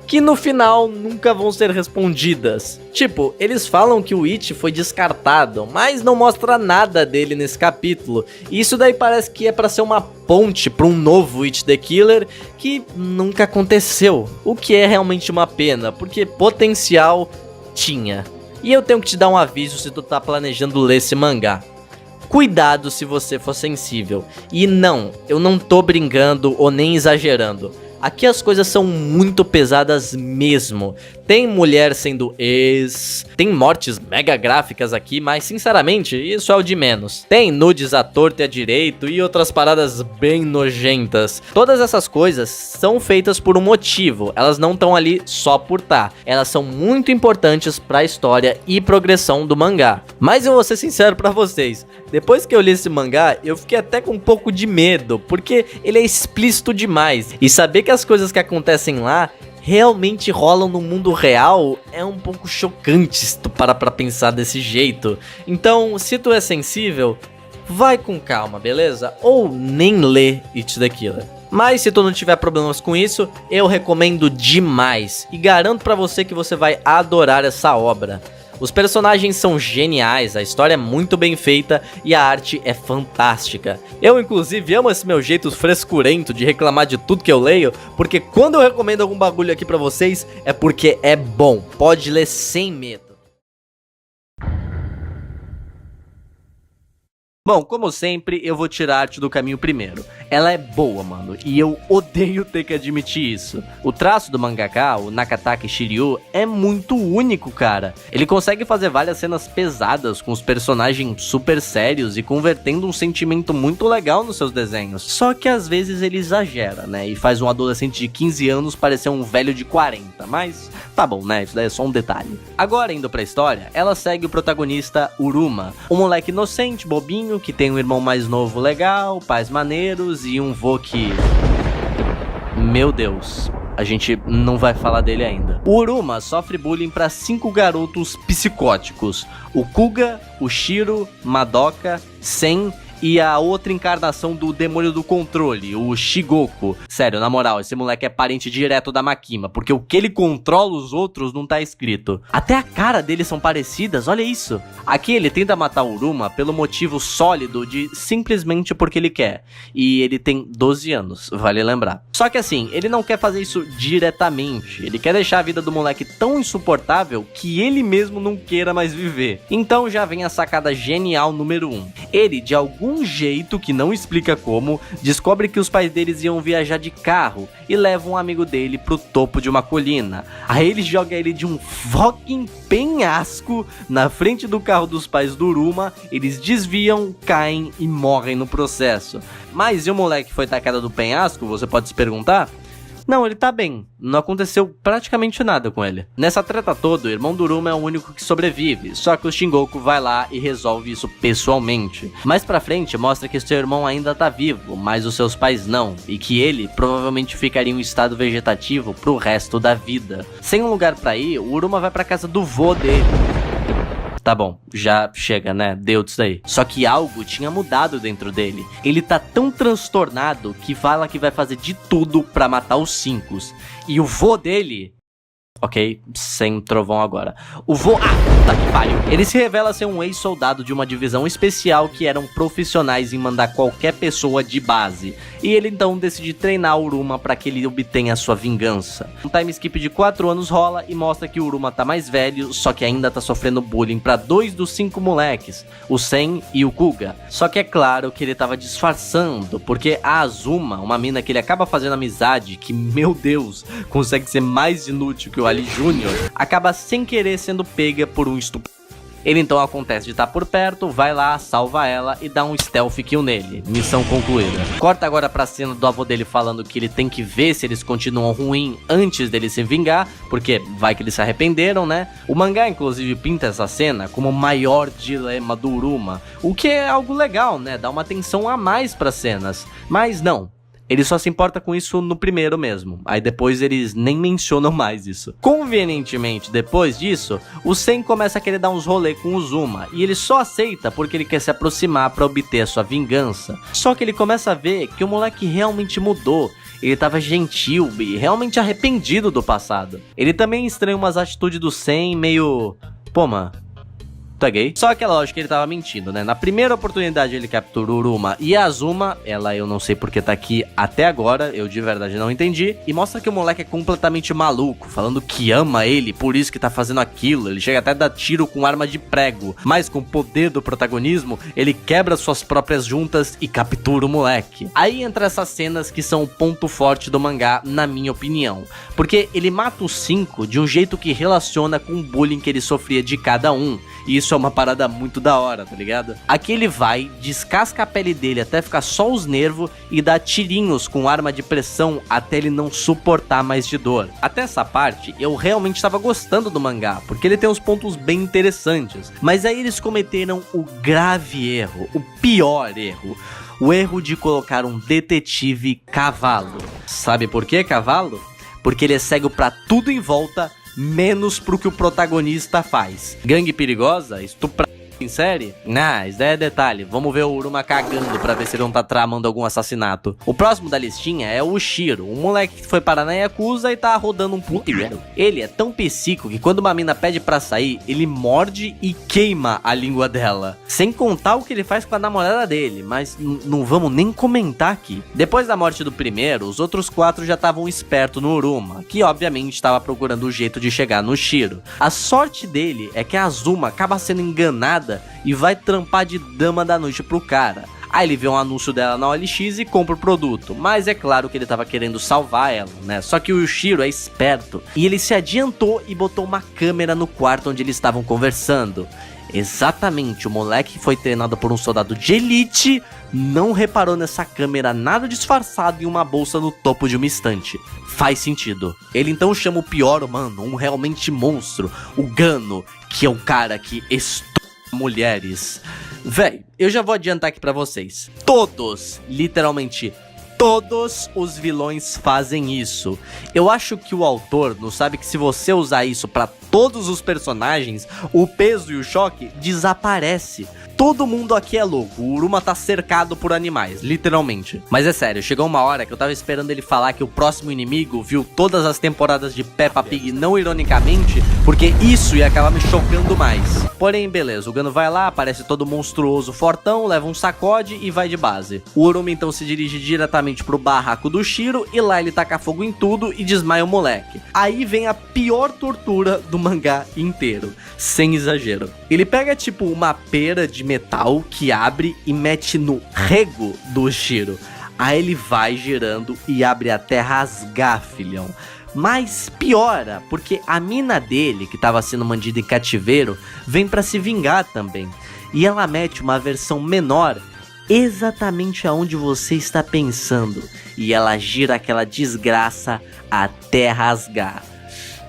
que no final nunca vão ser respondidas. Tipo, eles falam que o It foi descartado, mas não mostra nada dele nesse capítulo. E isso daí parece que é pra ser uma ponte pra um novo It the Killer que nunca aconteceu. O que é realmente uma pena, porque potencial tinha. E eu tenho que te dar um aviso se tu tá planejando ler esse mangá. Cuidado se você for sensível. E não, eu não tô brincando ou nem exagerando. Aqui as coisas são muito pesadas mesmo. Tem mulher sendo tem mortes mega gráficas aqui, mas sinceramente, isso é o de menos. Tem nudes à torta e à direito e outras paradas bem nojentas. Todas essas coisas são feitas por um motivo, elas não estão ali só por tá. Elas são muito importantes pra história e progressão do mangá. Mas eu vou ser sincero pra vocês, depois que eu li esse mangá, eu fiquei até com um pouco de medo, porque ele é explícito demais. E saber que as coisas que acontecem lá realmente rolam no mundo real é um pouco chocante se tu parar pra pensar desse jeito. Então, se tu é sensível, vai com calma, beleza? Ou nem lê It the Killer. Mas se tu não tiver problemas com isso, eu recomendo demais e garanto pra você que você vai adorar essa obra. Os personagens são geniais, a história é muito bem feita e a arte é fantástica. Eu inclusive amo esse meu jeito frescurento de reclamar de tudo que eu leio, porque quando eu recomendo algum bagulho aqui pra vocês, é porque é bom, pode ler sem medo. Bom, como sempre, eu vou tirar a arte do caminho primeiro. Ela é boa, mano, e eu odeio ter que admitir isso. O traço do mangaka, o Nakatake Shiryu, é muito único, cara. Ele consegue fazer várias cenas pesadas com os personagens super sérios e convertendo um sentimento muito legal nos seus desenhos. Só que às vezes ele exagera, né, e faz um adolescente de 15 anos parecer um velho de 40, mas tá bom, né, isso daí é só um detalhe. Agora, indo pra história, ela segue o protagonista Uruma, um moleque inocente, bobinho, que tem um irmão mais novo legal, pais maneiros e um vô que... Meu Deus, a gente não vai falar dele ainda. O Uruma sofre bullying para 5 garotos psicóticos: o Kuga, o Shiro, Madoka, Sen e a outra encarnação do demônio do controle, o Shigoku. Sério, na moral, esse moleque é parente direto da Makima, porque o que ele controla os outros não tá escrito. Até a cara deles são parecidas, olha isso. Aqui ele tenta matar o Uruma pelo motivo sólido de simplesmente porque ele quer. E ele tem 12 anos, vale lembrar. Só que assim, ele não quer fazer isso diretamente, ele quer deixar a vida do moleque tão insuportável que ele mesmo não queira mais viver. Então já vem a sacada genial número 1. Ele, de algum jeito que não explica como, descobre que os pais deles iam viajar de carro e leva um amigo dele pro topo de uma colina. Aí ele joga ele de um fucking penhasco na frente do carro dos pais do Uruma, eles desviam, caem e morrem no processo. Mas e o moleque que foi tacado do penhasco, você pode se perguntar? Não, ele tá bem, não aconteceu praticamente nada com ele. Nessa treta toda, o irmão do Uruma é o único que sobrevive, só que o Shingoku vai lá e resolve isso pessoalmente. Mais pra frente, mostra que seu irmão ainda tá vivo, mas os seus pais não, e que ele provavelmente ficaria em um estado vegetativo pro resto da vida. Sem um lugar pra ir, o Uruma vai pra casa do vô dele. Tá bom, já chega, né? Deu disso daí. Só que algo tinha mudado dentro dele. Ele tá tão transtornado que fala que vai fazer de tudo pra matar os 5. E o vô dele... Ok, sem trovão agora. O vô... Ah, tá que pariu. Ele se revela ser um ex-soldado de uma divisão especial que eram profissionais em mandar qualquer pessoa de base. E ele então decide treinar o Uruma para que ele obtenha a sua vingança. Um time skip de 4 anos rola e mostra que o Uruma tá mais velho, só que ainda tá sofrendo bullying para 2 dos 5 moleques, o Sen e o Kuga. Só que é claro que ele tava disfarçando, porque a Azuma, uma mina que ele acaba fazendo amizade, que, meu Deus, consegue ser mais inútil que o Ali Jr., acaba sem querer sendo pega por um estupro. Ele então acontece de estar por perto, vai lá, salva ela e dá um stealth kill nele. Missão concluída. Corta agora pra cena do avô dele falando que ele tem que ver se eles continuam ruim antes dele se vingar, porque vai que eles se arrependeram, né? O mangá inclusive pinta essa cena como o maior dilema do Uruma, o que é algo legal, né? Dá uma atenção a mais pras cenas. Mas não. Ele só se importa com isso no primeiro mesmo, aí depois eles nem mencionam mais isso. Convenientemente, depois disso, o Sen começa a querer dar uns rolê com o Zuma, e ele só aceita porque ele quer se aproximar para obter a sua vingança. Só que ele começa a ver que o moleque realmente mudou, ele tava gentil e realmente arrependido do passado. Ele também estranha umas atitudes do Sen meio... Pô, mano... tá gay. Só que é lógico que ele tava mentindo, né? Na primeira oportunidade ele captura o Uruma e a Azuma, ela eu não sei porque tá aqui até agora, eu de verdade não entendi, e mostra que o moleque é completamente maluco, falando que ama ele, por isso que tá fazendo aquilo, ele chega até a dar tiro com arma de prego, mas com o poder do protagonismo, ele quebra suas próprias juntas e captura o moleque. Aí entra essas cenas que são o ponto forte do mangá, na minha opinião, porque ele mata os 5 de um jeito que relaciona com o bullying que ele sofria de cada um, e isso é uma parada muito da hora, tá ligado? Aqui ele vai, descasca a pele dele até ficar só os nervos e dá tirinhos com arma de pressão até ele não suportar mais de dor. Até essa parte, eu realmente estava gostando do mangá, porque ele tem uns pontos bem interessantes. Mas aí eles cometeram o grave erro, o pior erro. O erro de colocar um detetive cavalo. Sabe por que cavalo? Porque ele é cego pra tudo em volta, menos pro que o protagonista faz. Gangue perigosa? Estuprar em série? Nah, isso daí é detalhe. Vamos ver o Uruma cagando pra ver se ele não tá tramando algum assassinato. O próximo da listinha é o Shiro, um moleque que foi parar na Yakuza e tá rodando um puteiro. Ele é tão psico que quando uma mina pede pra sair, ele morde e queima a língua dela. Sem contar o que ele faz com a namorada dele, mas não vamos nem comentar aqui. Depois da morte do primeiro, os outros 4 já estavam espertos no Uruma, que obviamente estava procurando o jeito de chegar no Shiro. A sorte dele é que a Azuma acaba sendo enganada e vai trampar de dama da noite pro cara. Aí ele vê um anúncio dela na OLX e compra o produto, mas é claro que ele tava querendo salvar ela, né? Só que o Shiro é esperto e ele se adiantou e botou uma câmera no quarto onde eles estavam conversando. Exatamente, o moleque que foi treinado por um soldado de elite não reparou nessa câmera nada disfarçado em uma bolsa no topo de uma estante. Faz sentido. Ele então chama o pior humano, um realmente monstro, o Gano, que é o cara que mulheres. Véi, eu já vou adiantar aqui pra vocês. Todos, literalmente todos os vilões fazem isso. Eu acho que o autor não sabe que se você usar isso pra todos os personagens, o peso e o choque desaparece. todo mundo aqui é louco. O Uruma tá cercado por animais, literalmente. Mas é sério, chegou uma hora que eu tava esperando ele falar que o próximo inimigo viu todas as temporadas de Peppa Pig, não ironicamente, porque isso ia acabar me chocando mais. Porém, beleza, o Gano vai lá, aparece todo monstruoso fortão, leva um sacode e vai de base. O Uruma então se dirige diretamente pro barraco do Shiro e lá ele taca fogo em tudo e desmaia o moleque. Aí vem a pior tortura do mangá inteiro, sem exagero. Ele pega tipo uma pera de metal que abre e mete no rego do Shiro. Aí ele vai girando e abre até rasgar, filhão. Mas piora, porque a mina dele, que tava sendo mandida em cativeiro, vem pra se vingar também. E ela mete uma versão menor exatamente aonde você está pensando. E ela gira aquela desgraça até rasgar.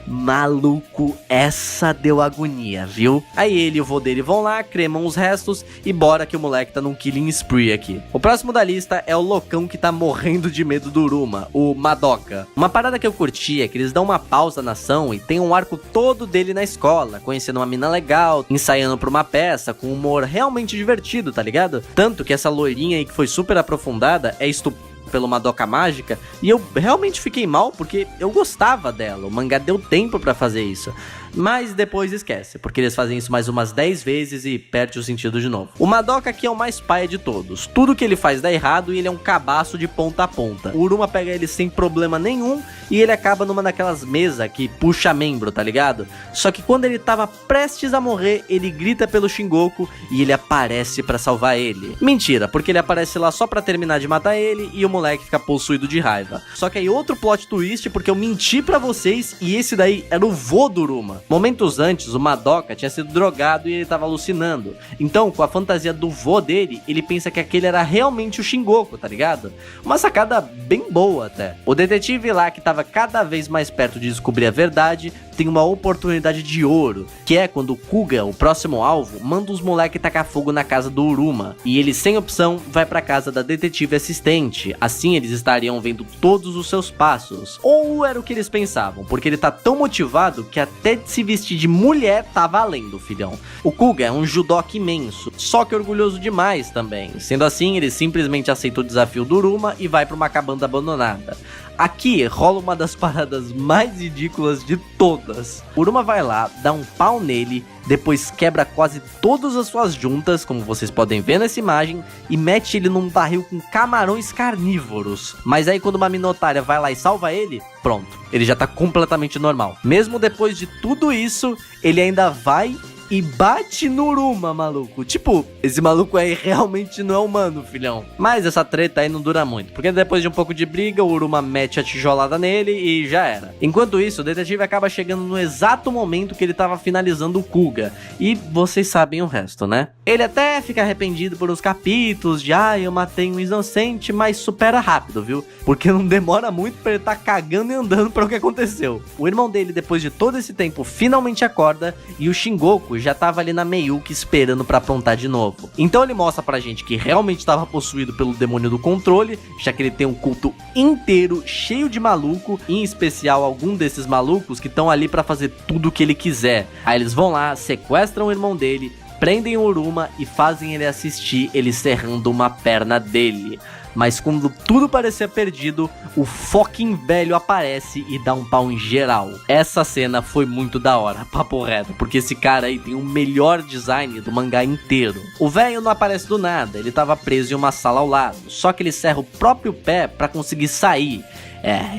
Maluco, essa deu agonia, viu? Aí ele e o vô dele vão lá, cremam os restos e bora que o moleque tá num killing spree aqui. O próximo da lista é o loucão que tá morrendo de medo do Uruma, o Madoka. Uma parada que eu curti é que eles dão uma pausa na ação e tem um arco todo dele na escola, conhecendo uma mina legal, ensaiando pra uma peça, com humor realmente divertido, tá ligado? Tanto que essa loirinha aí que foi super aprofundada é estupenda pelo Madoka Mágica, e eu realmente fiquei mal porque eu gostava dela, o mangá deu tempo pra fazer isso, mas depois esquece, porque eles fazem isso mais umas 10 vezes e perde o sentido de novo. O Madoka aqui é o mais paia de todos, tudo que ele faz dá errado e ele é um cabaço de ponta a ponta. O Uruma pega ele sem problema nenhum e ele acaba numa daquelas mesas que puxa membro, tá ligado? Só que quando ele tava prestes a morrer, ele grita pelo Shingoku e ele aparece pra salvar ele. Mentira, porque ele aparece lá só pra terminar de matar ele e o moleque fica possuído de raiva. Só que aí outro plot twist, porque eu menti pra vocês e esse daí era o vô do Uruma. Momentos antes, o Madoka tinha sido drogado e ele tava alucinando. Então, com a fantasia do vô dele, ele pensa que aquele era realmente o Shingoku, tá ligado? Uma sacada bem boa até. O detetive lá, que tava cada vez mais perto de descobrir a verdade, tem uma oportunidade de ouro, que é quando o Kuga, o próximo alvo, manda os moleques tacar fogo na casa do Uruma, e ele sem opção vai pra casa da detetive assistente. Assim eles estariam vendo todos os seus passos, ou era o que eles pensavam, porque ele tá tão motivado que até de se vestir de mulher tá valendo, filhão. O Kuga é um judoca imenso, só que orgulhoso demais também. Sendo assim, ele simplesmente aceita o desafio do Uruma e vai pra uma cabana abandonada. Aqui rola uma das paradas mais ridículas de todas. Uruma vai lá, dá um pau nele, depois quebra quase todas as suas juntas, como vocês podem ver nessa imagem, e mete ele num barril com camarões carnívoros. Mas aí quando uma minotária vai lá e salva ele, pronto, ele já tá completamente normal. Mesmo depois de tudo isso, ele ainda vai e bate no Uruma, maluco. Tipo, esse maluco aí realmente não é humano, filhão. Mas essa treta aí não dura muito, porque depois de um pouco de briga, o Uruma mete a tijolada nele e já era. Enquanto isso, o detetive acaba chegando no exato momento que ele tava finalizando o Kuga. E vocês sabem o resto, né? Ele até fica arrependido por uns capítulos de eu matei um inocente, mas supera rápido, viu? Porque não demora muito pra ele tá cagando e andando para o que aconteceu. O irmão dele, depois de todo esse tempo, finalmente acorda e o Shingoku já tava ali na Meiuki esperando pra aprontar de novo. Então ele mostra pra gente que realmente estava possuído pelo demônio do controle, já que ele tem um culto inteiro cheio de maluco, em especial algum desses malucos que estão ali pra fazer tudo o que ele quiser. Aí eles vão lá, sequestram o irmão dele, prendem o Uruma e fazem ele assistir ele serrando uma perna dele. Mas quando tudo parecia perdido, o fucking velho aparece e dá um pau em geral. Essa cena foi muito da hora, papo reto, porque esse cara aí tem o melhor design do mangá inteiro. O velho não aparece do nada, ele tava preso em uma sala ao lado, só que ele serra o próprio pé pra conseguir sair.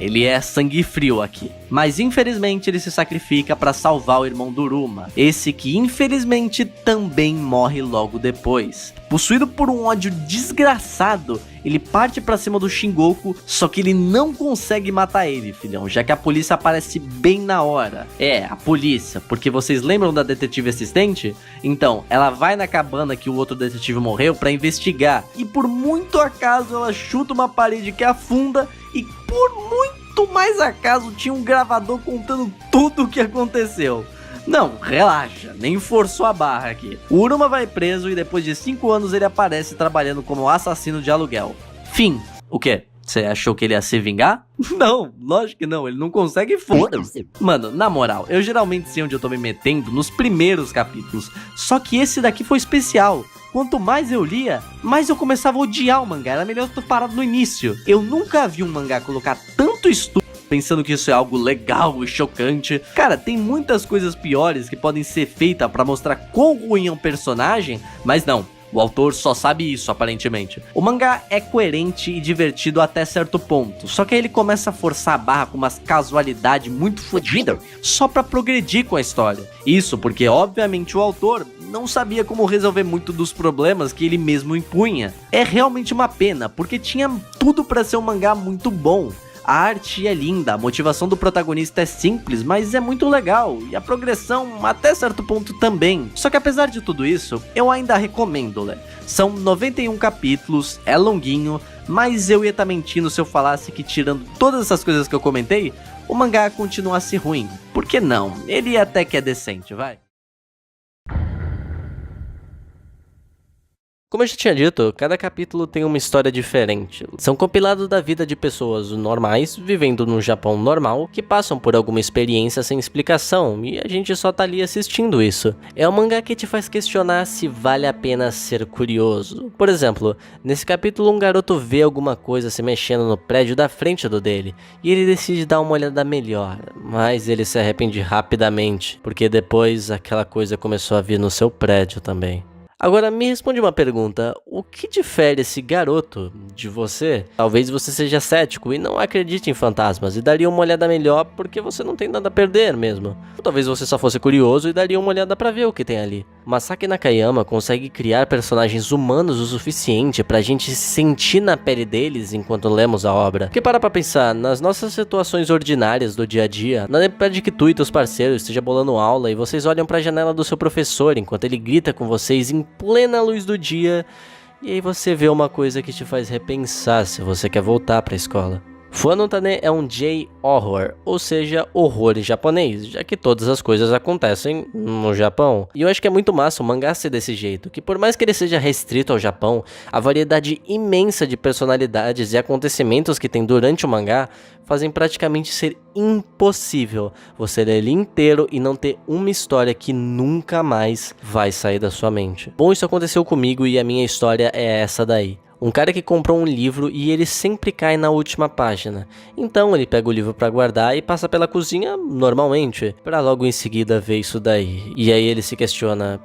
Ele é sangue frio aqui. Mas infelizmente ele se sacrifica para salvar o irmão do Uruma, esse que infelizmente também morre logo depois. Possuído por um ódio desgraçado, ele parte pra cima do Shingoku, só que ele não consegue matar ele, filhão, já que a polícia aparece bem na hora. A polícia, porque vocês lembram da detetive assistente? Então, ela vai na cabana que o outro detetive morreu pra investigar, e por muito acaso ela chuta uma parede que afunda, e por muito mais acaso tinha um gravador contando tudo o que aconteceu. Não, relaxa, nem forçou a barra aqui. O Uruma vai preso e depois de 5 anos ele aparece trabalhando como assassino de aluguel. Fim. O quê? Você achou que ele ia se vingar? Não, lógico que não, ele não consegue, foda-se. Mano, na moral, eu geralmente sei onde eu tô me metendo nos primeiros capítulos, só que esse daqui foi especial, quanto mais eu lia, mais eu começava a odiar o mangá. Era melhor eu ter parado no início. Eu nunca vi um mangá colocar tanto estudo pensando que isso é algo legal e chocante. Cara, tem muitas coisas piores que podem ser feitas pra mostrar quão ruim é um personagem, mas não. O autor só sabe isso, aparentemente. O mangá é coerente e divertido até certo ponto, só que aí ele começa a forçar a barra com umas casualidades muito fodidas, só pra progredir com a história. Isso porque, obviamente, o autor não sabia como resolver muito dos problemas que ele mesmo impunha. É realmente uma pena, porque tinha tudo pra ser um mangá muito bom. A arte é linda, a motivação do protagonista é simples, mas é muito legal, e a progressão até certo ponto também. Só que apesar de tudo isso, eu ainda recomendo, né? São 91 capítulos, é longuinho, mas eu ia estar mentindo se eu falasse que tirando todas essas coisas que eu comentei, o mangá continuasse ruim. Por que não? Ele até que é decente, vai. Como eu já tinha dito, cada capítulo tem uma história diferente. São compilados da vida de pessoas normais, vivendo no Japão normal, que passam por alguma experiência sem explicação, e a gente só tá ali assistindo isso. É um mangá que te faz questionar se vale a pena ser curioso. Por exemplo, nesse capítulo um garoto vê alguma coisa se mexendo no prédio da frente do dele, e ele decide dar uma olhada melhor, mas ele se arrepende rapidamente, porque depois aquela coisa começou a vir no seu prédio também. Agora me responde uma pergunta, o que difere esse garoto de você? Talvez você seja cético e não acredite em fantasmas e daria uma olhada melhor porque você não tem nada a perder mesmo. Ou talvez você só fosse curioso e daria uma olhada pra ver o que tem ali. Masaki Nakayama consegue criar personagens humanos o suficiente pra gente se sentir na pele deles enquanto lemos a obra. Porque para pra pensar, nas nossas situações ordinárias do dia a dia, nada impede que tu e teus parceiros estejam bolando aula e vocês olham pra janela do seu professor enquanto ele grita com vocês em plena luz do dia, e aí você vê uma coisa que te faz repensar se você quer voltar pra escola. Fuanotane é um J-horror, ou seja, horror em japonês, já que todas as coisas acontecem no Japão. E eu acho que é muito massa o mangá ser desse jeito, que por mais que ele seja restrito ao Japão, a variedade imensa de personalidades e acontecimentos que tem durante o mangá fazem praticamente ser impossível você ler ele inteiro e não ter uma história que nunca mais vai sair da sua mente. Bom, isso aconteceu comigo e a minha história é essa daí. Um cara que comprou um livro e ele sempre cai na última página. Então ele pega o livro pra guardar e passa pela cozinha normalmente, pra logo em seguida ver isso daí. E aí ele se questiona,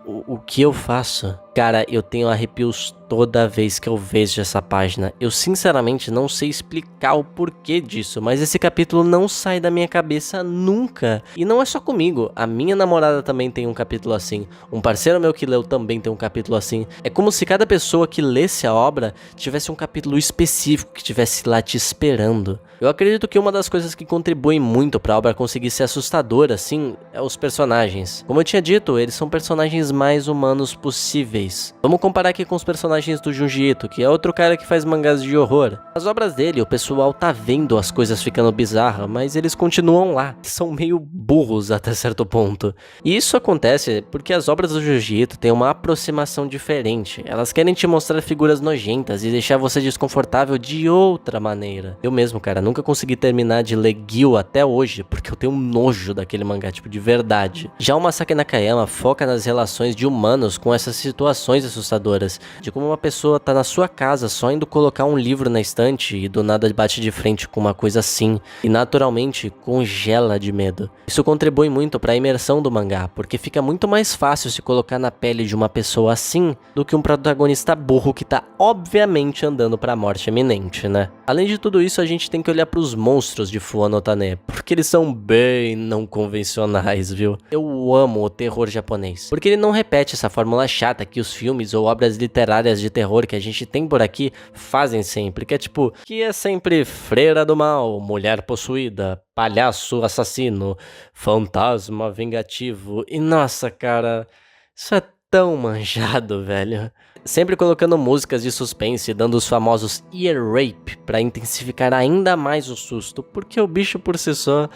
o que eu faço? Cara, eu tenho arrepios toda vez que eu vejo essa página. Eu sinceramente não sei explicar o porquê disso, mas esse capítulo não sai da minha cabeça nunca. E não é só comigo, a minha namorada também tem um capítulo assim. Um parceiro meu que leu também tem um capítulo assim. É como se cada pessoa que lesse a obra tivesse um capítulo específico que estivesse lá te esperando. Eu acredito que uma das coisas que contribuem muito pra obra conseguir ser assustadora assim é os personagens. Como eu tinha dito, eles são personagens mais humanos possíveis. Vamos comparar aqui com os personagens do Junji Ito, que é outro cara que faz mangás de horror. As obras dele, o pessoal tá vendo as coisas ficando bizarras, mas eles continuam lá. São meio burros até certo ponto. E isso acontece porque as obras do Junji Ito têm uma aproximação diferente. Elas querem te mostrar figuras nojentas e deixar você desconfortável de outra maneira. Eu mesmo, cara, nunca consegui terminar de ler Gil até hoje, porque eu tenho um nojo daquele mangá, tipo, de verdade. Já o Masaki Nakayama foca nas relações de humanos com essas situações assustadoras, de como uma pessoa tá na sua casa só indo colocar um livro na estante e do nada bate de frente com uma coisa assim, e naturalmente congela de medo. Isso contribui muito para a imersão do mangá, porque fica muito mais fácil se colocar na pele de uma pessoa assim, do que um protagonista burro que tá obviamente andando pra morte iminente, né? Além de tudo isso, a gente tem que olhar pros monstros de Fuanotane, porque eles são bem não convencionais, viu? Eu amo o terror japonês, porque ele não repete essa fórmula chata que os filmes ou obras literárias de terror que a gente tem por aqui fazem sempre, que é tipo, que é sempre freira do mal, mulher possuída, palhaço assassino, fantasma vingativo, e nossa, cara, isso é tão manjado, velho. Sempre colocando músicas de suspense, dando os famosos ear rape pra intensificar ainda mais o susto, porque o bicho por si só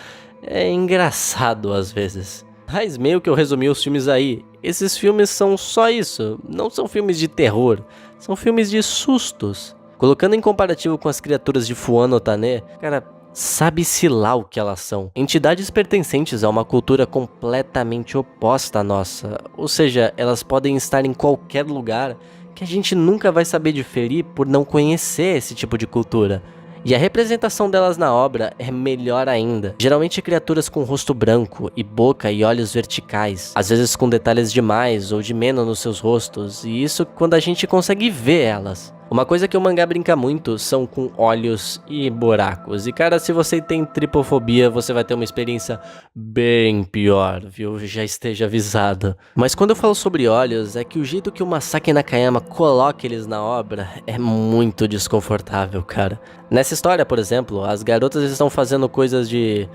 é engraçado às vezes. Mas meio que eu resumi os filmes aí, esses filmes são só isso, não são filmes de terror, são filmes de sustos. Colocando em comparativo com as criaturas de Fuanotane, cara, Sabe-se lá o que elas são. Entidades pertencentes a uma cultura completamente oposta à nossa. Ou seja, elas podem estar em qualquer lugar que a gente nunca vai saber diferir por não conhecer esse tipo de cultura. E a representação delas na obra é melhor ainda. Geralmente criaturas com rosto branco e boca e olhos verticais, às vezes com detalhes de mais ou de menos nos seus rostos, e isso quando a gente consegue ver elas. Uma coisa que o mangá brinca muito são com olhos e buracos. E cara, se você tem tripofobia, você vai ter uma experiência bem pior, viu? Já esteja avisado. Mas quando eu falo sobre olhos, é que o jeito que o Masaki Nakayama coloca eles na obra é muito desconfortável, cara. Nessa história, por exemplo, as garotas estão fazendo coisas de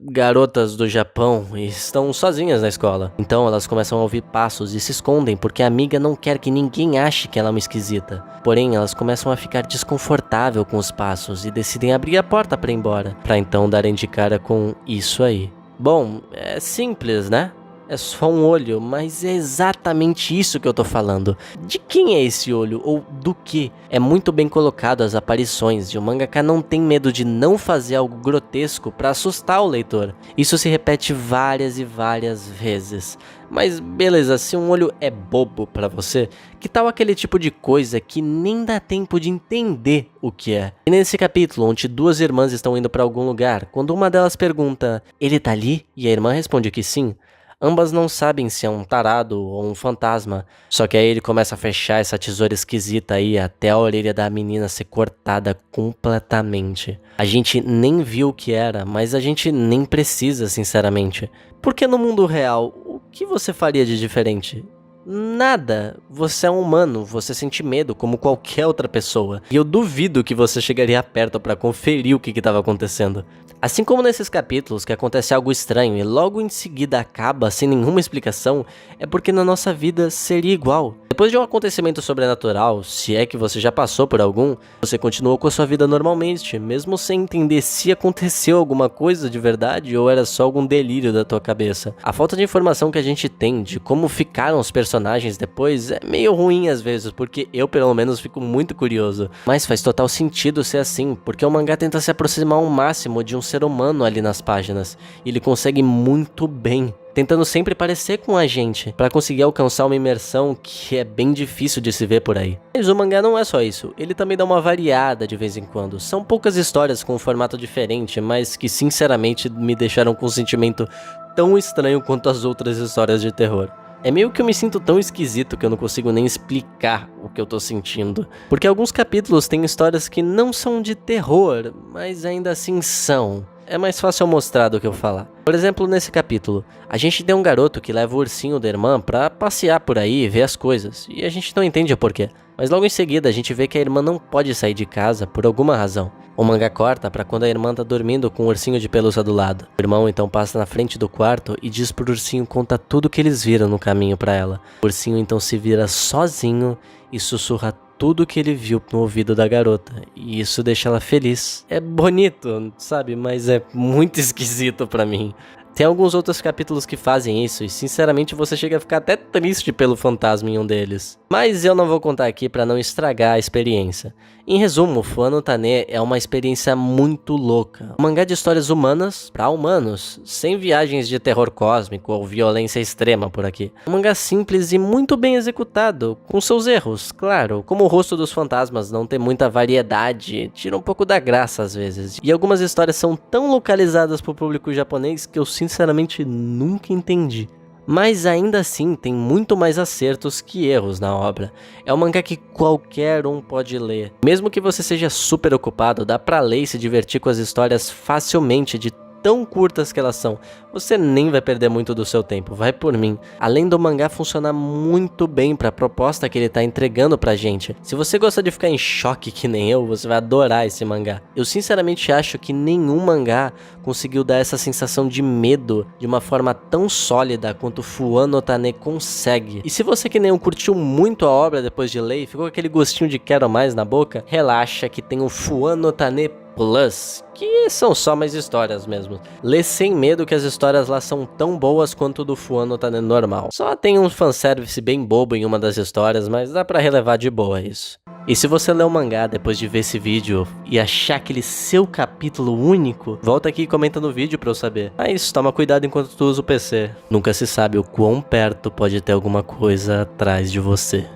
garotas do Japão e estão sozinhas na escola. Então elas começam a ouvir passos e se escondem porque a amiga não quer que ninguém ache que ela é uma esquisita. Porém, elas começam a ficar desconfortável com os passos e decidem abrir a porta para ir embora, para então darem de cara com isso aí. Bom, é simples, né? É só um olho, mas é exatamente isso que eu tô falando. De quem é esse olho, ou do que? É muito bem colocado as aparições, e o mangaka não tem medo de não fazer algo grotesco pra assustar o leitor. Isso se repete várias e várias vezes. Mas beleza, se um olho é bobo pra você, que tal aquele tipo de coisa que nem dá tempo de entender o que é? E nesse capítulo, onde duas irmãs estão indo pra algum lugar, quando uma delas pergunta, ele tá ali? E a irmã responde que sim. Ambas não sabem se é um tarado ou um fantasma, só que aí ele começa a fechar essa tesoura esquisita aí até a orelha da menina ser cortada completamente. A gente nem viu o que era, mas a gente nem precisa, sinceramente. Porque no mundo real, o que você faria de diferente? Nada. Você é um humano, você sente medo como qualquer outra pessoa. E eu duvido que você chegaria perto pra conferir o que estava acontecendo. Assim como nesses capítulos que acontece algo estranho e logo em seguida acaba sem nenhuma explicação, é porque na nossa vida seria igual. Depois de um acontecimento sobrenatural, se é que você já passou por algum, você continuou com a sua vida normalmente, mesmo sem entender se aconteceu alguma coisa de verdade ou era só algum delírio da tua cabeça. A falta de informação que a gente tem de como ficaram os personagens depois é meio ruim às vezes, porque eu pelo menos fico muito curioso. Mas faz total sentido ser assim, porque o mangá tenta se aproximar ao máximo de um ser humano ali nas páginas, e ele consegue muito bem, tentando sempre parecer com a gente, para conseguir alcançar uma imersão que é bem difícil de se ver por aí. Mas o mangá não é só isso, ele também dá uma variada de vez em quando. São poucas histórias com um formato diferente, mas que sinceramente me deixaram com um sentimento tão estranho quanto as outras histórias de terror. É meio que eu me sinto tão esquisito que eu não consigo nem explicar o que eu tô sentindo. Porque alguns capítulos têm histórias que não são de terror, mas ainda assim são. É mais fácil eu mostrar do que eu falar. Por exemplo, nesse capítulo, a gente tem um garoto que leva o ursinho da irmã pra passear por aí e ver as coisas, e a gente não entende o porquê. Mas logo em seguida a gente vê que a irmã não pode sair de casa por alguma razão. O mangá corta pra quando a irmã tá dormindo com o ursinho de pelúcia do lado. O irmão então passa na frente do quarto e diz pro ursinho contar tudo o que eles viram no caminho pra ela. O ursinho então se vira sozinho e sussurra tudo que ele viu no ouvido da garota, e isso deixa ela feliz. É bonito, sabe, mas é muito esquisito pra mim. Tem alguns outros capítulos que fazem isso, e sinceramente você chega a ficar até triste pelo fantasma em um deles. Mas eu não vou contar aqui pra não estragar a experiência. Em resumo, Fua no Tane é uma experiência muito louca. Um mangá de histórias humanas pra humanos, sem viagens de terror cósmico ou violência extrema por aqui. Um mangá simples e muito bem executado, com seus erros, claro. Como o rosto dos fantasmas não tem muita variedade, tira um pouco da graça às vezes. E algumas histórias são tão localizadas pro público japonês que eu sinceramente nunca entendi. Mas ainda assim tem muito mais acertos que erros na obra. É um mangá que qualquer um pode ler. Mesmo que você seja super ocupado, dá pra ler e se divertir com as histórias facilmente, de tão curtas que elas são. Você nem vai perder muito do seu tempo, vai por mim. Além do mangá funcionar muito bem pra proposta que ele tá entregando pra gente. Se você gosta de ficar em choque que nem eu, você vai adorar esse mangá. Eu sinceramente acho que nenhum mangá conseguiu dar essa sensação de medo de uma forma tão sólida quanto Fua no Tane consegue. E se você que nem eu curtiu muito a obra depois de ler e ficou com aquele gostinho de quero mais na boca, relaxa que tem o Fua no Tane Plus, que são só mais histórias mesmo. Lê sem medo que as histórias lá são tão boas quanto o do Fua no Tane normal. Só tem um fanservice bem bobo em uma das histórias, mas dá pra relevar de boa isso. E se você lê o mangá depois de ver esse vídeo e achar aquele seu capítulo único, volta aqui e comenta no vídeo pra eu saber. Mas toma cuidado enquanto tu usa o PC. Nunca se sabe o quão perto pode ter alguma coisa atrás de você.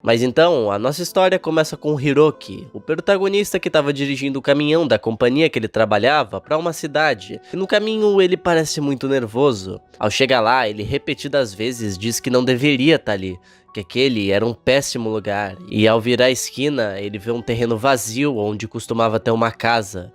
Mas então, a nossa história começa com o Hiroki, o protagonista que estava dirigindo o caminhão da companhia que ele trabalhava para uma cidade, e no caminho ele parece muito nervoso. Ao chegar lá, ele repetidas vezes diz que não deveria estar ali, que aquele era um péssimo lugar, e ao virar a esquina, ele vê um terreno vazio onde costumava ter uma casa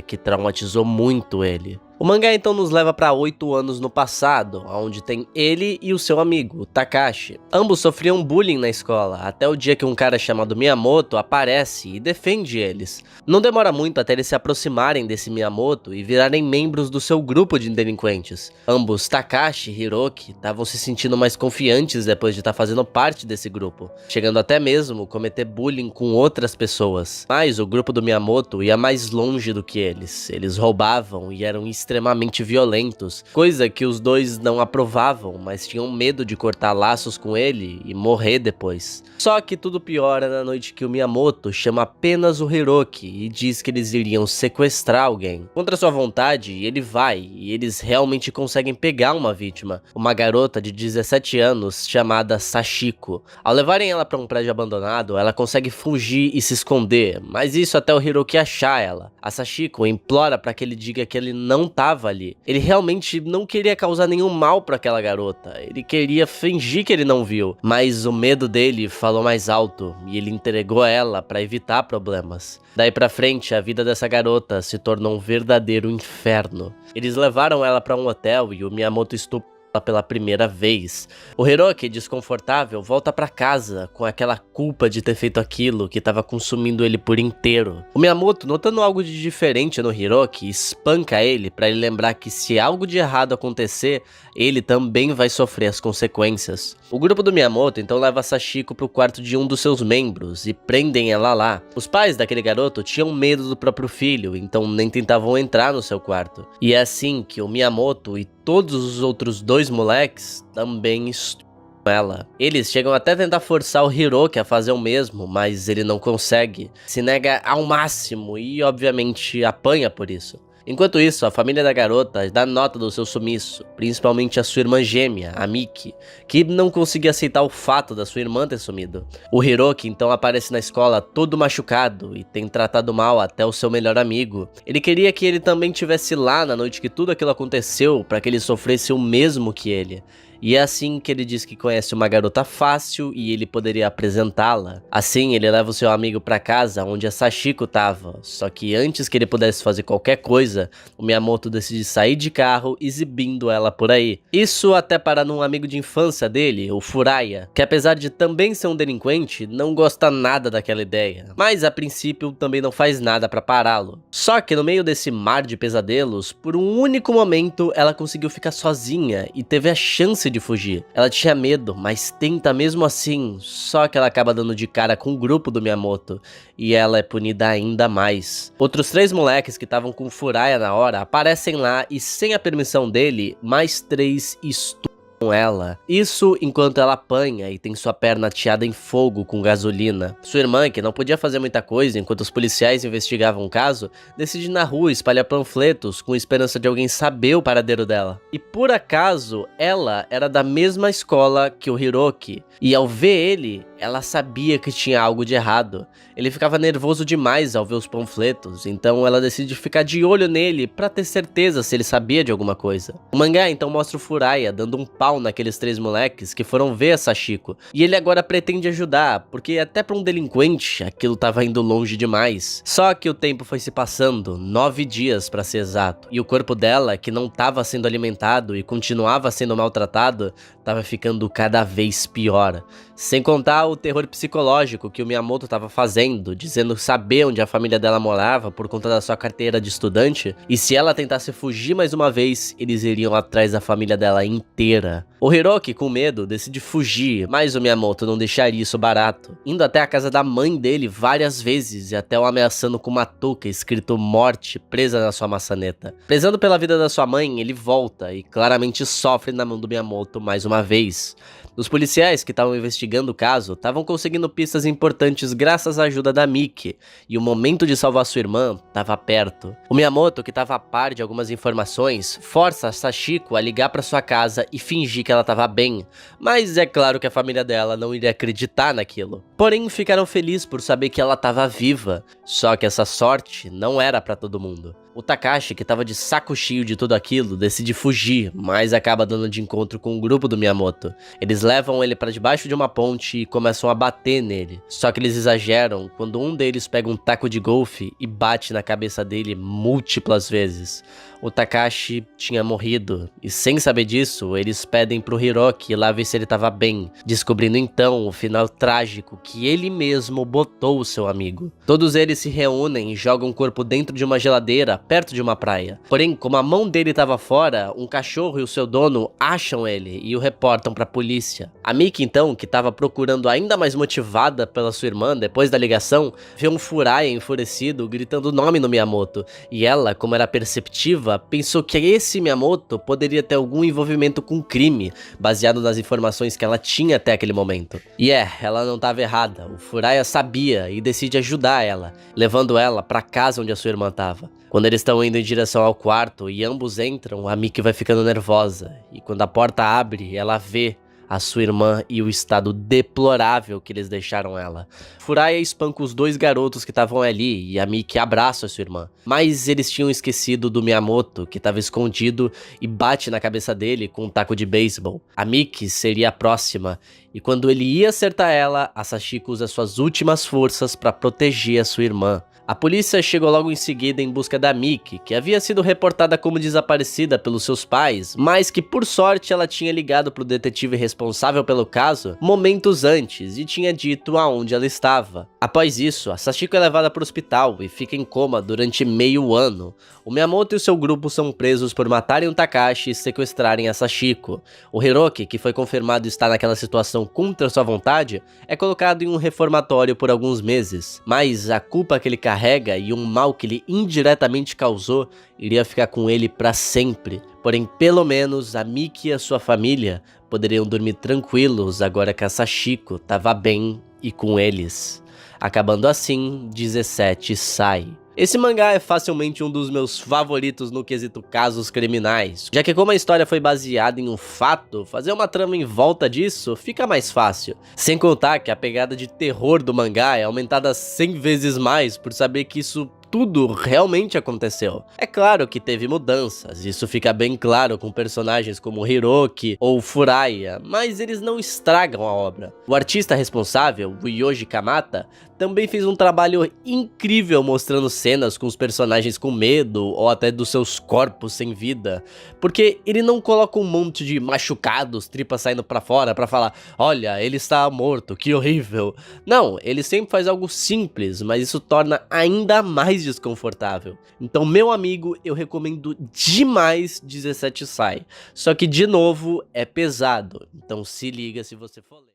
que traumatizou muito ele. O mangá então nos leva para 8 anos no passado, onde tem ele e o seu amigo, o Takashi. Ambos sofriam bullying na escola, até o dia que um cara chamado Miyamoto aparece e defende eles. Não demora muito até eles se aproximarem desse Miyamoto e virarem membros do seu grupo de delinquentes. Ambos, Takashi e Hiroki, estavam se sentindo mais confiantes depois de estar fazendo parte desse grupo, chegando até mesmo cometer bullying com outras pessoas. Mas o grupo do Miyamoto ia mais longe do que eles. Eles roubavam e eram extremamente violentos, coisa que os dois não aprovavam, mas tinham medo de cortar laços com ele e morrer depois. Só que tudo piora na noite que o Miyamoto chama apenas o Hiroki e diz que eles iriam sequestrar alguém. Contra sua vontade, ele vai e eles realmente conseguem pegar uma vítima, uma garota de 17 anos chamada Sachiko. Ao levarem ela para um prédio abandonado, ela consegue fugir e se esconder, mas isso até o Hiroki achar ela. A Sachiko implora para que ele diga que ele não estava ali. Ele realmente não queria causar nenhum mal para aquela garota. Ele queria fingir que ele não viu, mas o medo dele falou mais alto e ele entregou ela para evitar problemas. Daí pra frente, a vida dessa garota se tornou um verdadeiro inferno. Eles levaram ela para um hotel e o Miyamoto estuprou pela primeira vez. O Hiroki, desconfortável, volta pra casa com aquela culpa de ter feito aquilo que estava consumindo ele por inteiro. O Miyamoto, notando algo de diferente no Hiroki, espanca ele para ele lembrar que se algo de errado acontecer, ele também vai sofrer as consequências. O grupo do Miyamoto então leva a Sachiko pro quarto de um dos seus membros e prendem ela lá. Os pais daquele garoto tinham medo do próprio filho, então nem tentavam entrar no seu quarto. E é assim que o Miyamoto e todos os outros dois moleques também estupram ela. Eles chegam até a tentar forçar o Hiroki a fazer o mesmo, mas ele não consegue. Se nega ao máximo e obviamente apanha por isso. Enquanto isso, a família da garota dá nota do seu sumiço, principalmente a sua irmã gêmea, a Miki, que não conseguia aceitar o fato da sua irmã ter sumido. O Hiroki então aparece na escola todo machucado e tem tratado mal até o seu melhor amigo. Ele queria que ele também estivesse lá na noite que tudo aquilo aconteceu, para que ele sofresse o mesmo que ele. E é assim que ele diz que conhece uma garota fácil e ele poderia apresentá-la. Assim, ele leva o seu amigo para casa onde a Sachiko tava. Só que antes que ele pudesse fazer qualquer coisa, o Miyamoto decide sair de carro exibindo ela por aí. Isso até para num amigo de infância dele, o Furaya, que apesar de também ser um delinquente, não gosta nada daquela ideia. Mas a princípio também não faz nada para pará-lo. Só que no meio desse mar de pesadelos, por um único momento ela conseguiu ficar sozinha e teve a chance de fugir. Ela tinha medo, mas tenta mesmo assim, só que ela acaba dando de cara com o grupo do Miyamoto, e ela é punida ainda mais. Outros 3 moleques que estavam com o Furaya na hora aparecem lá e sem a permissão dele, mais 3 estupram ela. Isso enquanto ela apanha e tem sua perna ateada em fogo com gasolina. Sua irmã, que não podia fazer muita coisa enquanto os policiais investigavam o caso, decide ir na rua espalhar panfletos com esperança de alguém saber o paradeiro dela. E por acaso, ela era da mesma escola que o Hiroki, e ao ver ele, ela sabia que tinha algo de errado. Ele ficava nervoso demais ao ver os panfletos, então ela decide ficar de olho nele pra ter certeza se ele sabia de alguma coisa. O mangá então mostra o Furaya dando um pau naqueles 3 moleques que foram ver a Sachiko, e ele agora pretende ajudar, porque até pra um delinquente aquilo tava indo longe demais. Só que o tempo foi se passando, 9 dias pra ser exato, e o corpo dela, que não tava sendo alimentado e continuava sendo maltratado, tava ficando cada vez pior. Sem contar o terror psicológico que o Miyamoto estava fazendo, dizendo saber onde a família dela morava por conta da sua carteira de estudante, e se ela tentasse fugir mais uma vez, eles iriam atrás da família dela inteira. O Hiroki, com medo, decide fugir, mas o Miyamoto não deixaria isso barato, indo até a casa da mãe dele várias vezes e até o ameaçando com uma touca escrito morte presa na sua maçaneta. Prezando pela vida da sua mãe, ele volta e claramente sofre na mão do Miyamoto mais uma vez. Os policiais que estavam investigando o caso estavam conseguindo pistas importantes graças à ajuda da Miki, e o momento de salvar sua irmã estava perto. O Miyamoto, que estava a par de algumas informações, força a Sachiko a ligar para sua casa e fingir que ela estava bem, mas é claro que a família dela não iria acreditar naquilo. Porém, ficaram felizes por saber que ela estava viva, só que essa sorte não era para todo mundo. O Takashi, que estava de saco cheio de tudo aquilo, decide fugir, mas acaba dando de encontro com o grupo do Miyamoto. Eles levam ele para debaixo de uma ponte e começam a bater nele. Só que eles exageram quando um deles pega um taco de golfe e bate na cabeça dele múltiplas vezes. O Takashi tinha morrido, e sem saber disso, eles pedem pro Hiroki ir lá ver se ele estava bem, descobrindo então o final trágico que ele mesmo botou o seu amigo. Todos eles se reúnem e jogam o corpo dentro de uma geladeira, perto de uma praia. Porém, como a mão dele estava fora, um cachorro e o seu dono acham ele e o reportam pra polícia. A Miki então, que estava procurando ainda mais motivada pela sua irmã depois da ligação, vê um Furaya enfurecido gritando o nome no Miyamoto, e ela, como era perceptiva, pensou que esse Miyamoto poderia ter algum envolvimento com crime, baseado nas informações que ela tinha até aquele momento. E ela não estava errada, o Furaya sabia e decide ajudar ela, levando ela para casa onde a sua irmã estava. Quando eles estão indo em direção ao quarto e ambos entram, a Miki vai ficando nervosa, e quando a porta abre, ela vê a sua irmã e o estado deplorável que eles deixaram ela. Furaya espanca os dois garotos que estavam ali e a Miki abraça a sua irmã. Mas eles tinham esquecido do Miyamoto, que estava escondido, e bate na cabeça dele com um taco de beisebol. A Miki seria a próxima, e quando ele ia acertar ela, a Sachiko usa suas últimas forças para proteger a sua irmã. A polícia chegou logo em seguida em busca da Miki, que havia sido reportada como desaparecida pelos seus pais, mas que por sorte ela tinha ligado para o detetive responsável pelo caso momentos antes e tinha dito aonde ela estava. Após isso, a Sachiko é levada para o hospital e fica em coma durante meio ano. O Miyamoto e o seu grupo são presos por matarem o Takashi e sequestrarem a Sachiko. O Hiroki, que foi confirmado estar naquela situação contra sua vontade, é colocado em um reformatório por alguns meses, mas a culpa que ele carrega e um mal que ele indiretamente causou iria ficar com ele para sempre. Porém, pelo menos a Miki e a sua família poderiam dormir tranquilos agora que a Sachiko estava bem e com eles. Acabando assim, 17 sai. Esse mangá é facilmente um dos meus favoritos no quesito casos criminais, já que como a história foi baseada em um fato, fazer uma trama em volta disso fica mais fácil. Sem contar que a pegada de terror do mangá é aumentada 100 vezes mais por saber que isso tudo realmente aconteceu. É claro que teve mudanças, isso fica bem claro com personagens como Hiroki ou Furaya, mas eles não estragam a obra. O artista responsável, o Yoji Kamata, também fez um trabalho incrível mostrando cenas com os personagens com medo ou até dos seus corpos sem vida, porque ele não coloca um monte de machucados, tripas saindo pra fora pra falar, olha, ele está morto, que horrível. Não, ele sempre faz algo simples, mas isso torna ainda mais desconfortável. Então, meu amigo, eu recomendo demais 17 Sai. Só que, de novo, é pesado. Então se liga se você for ler.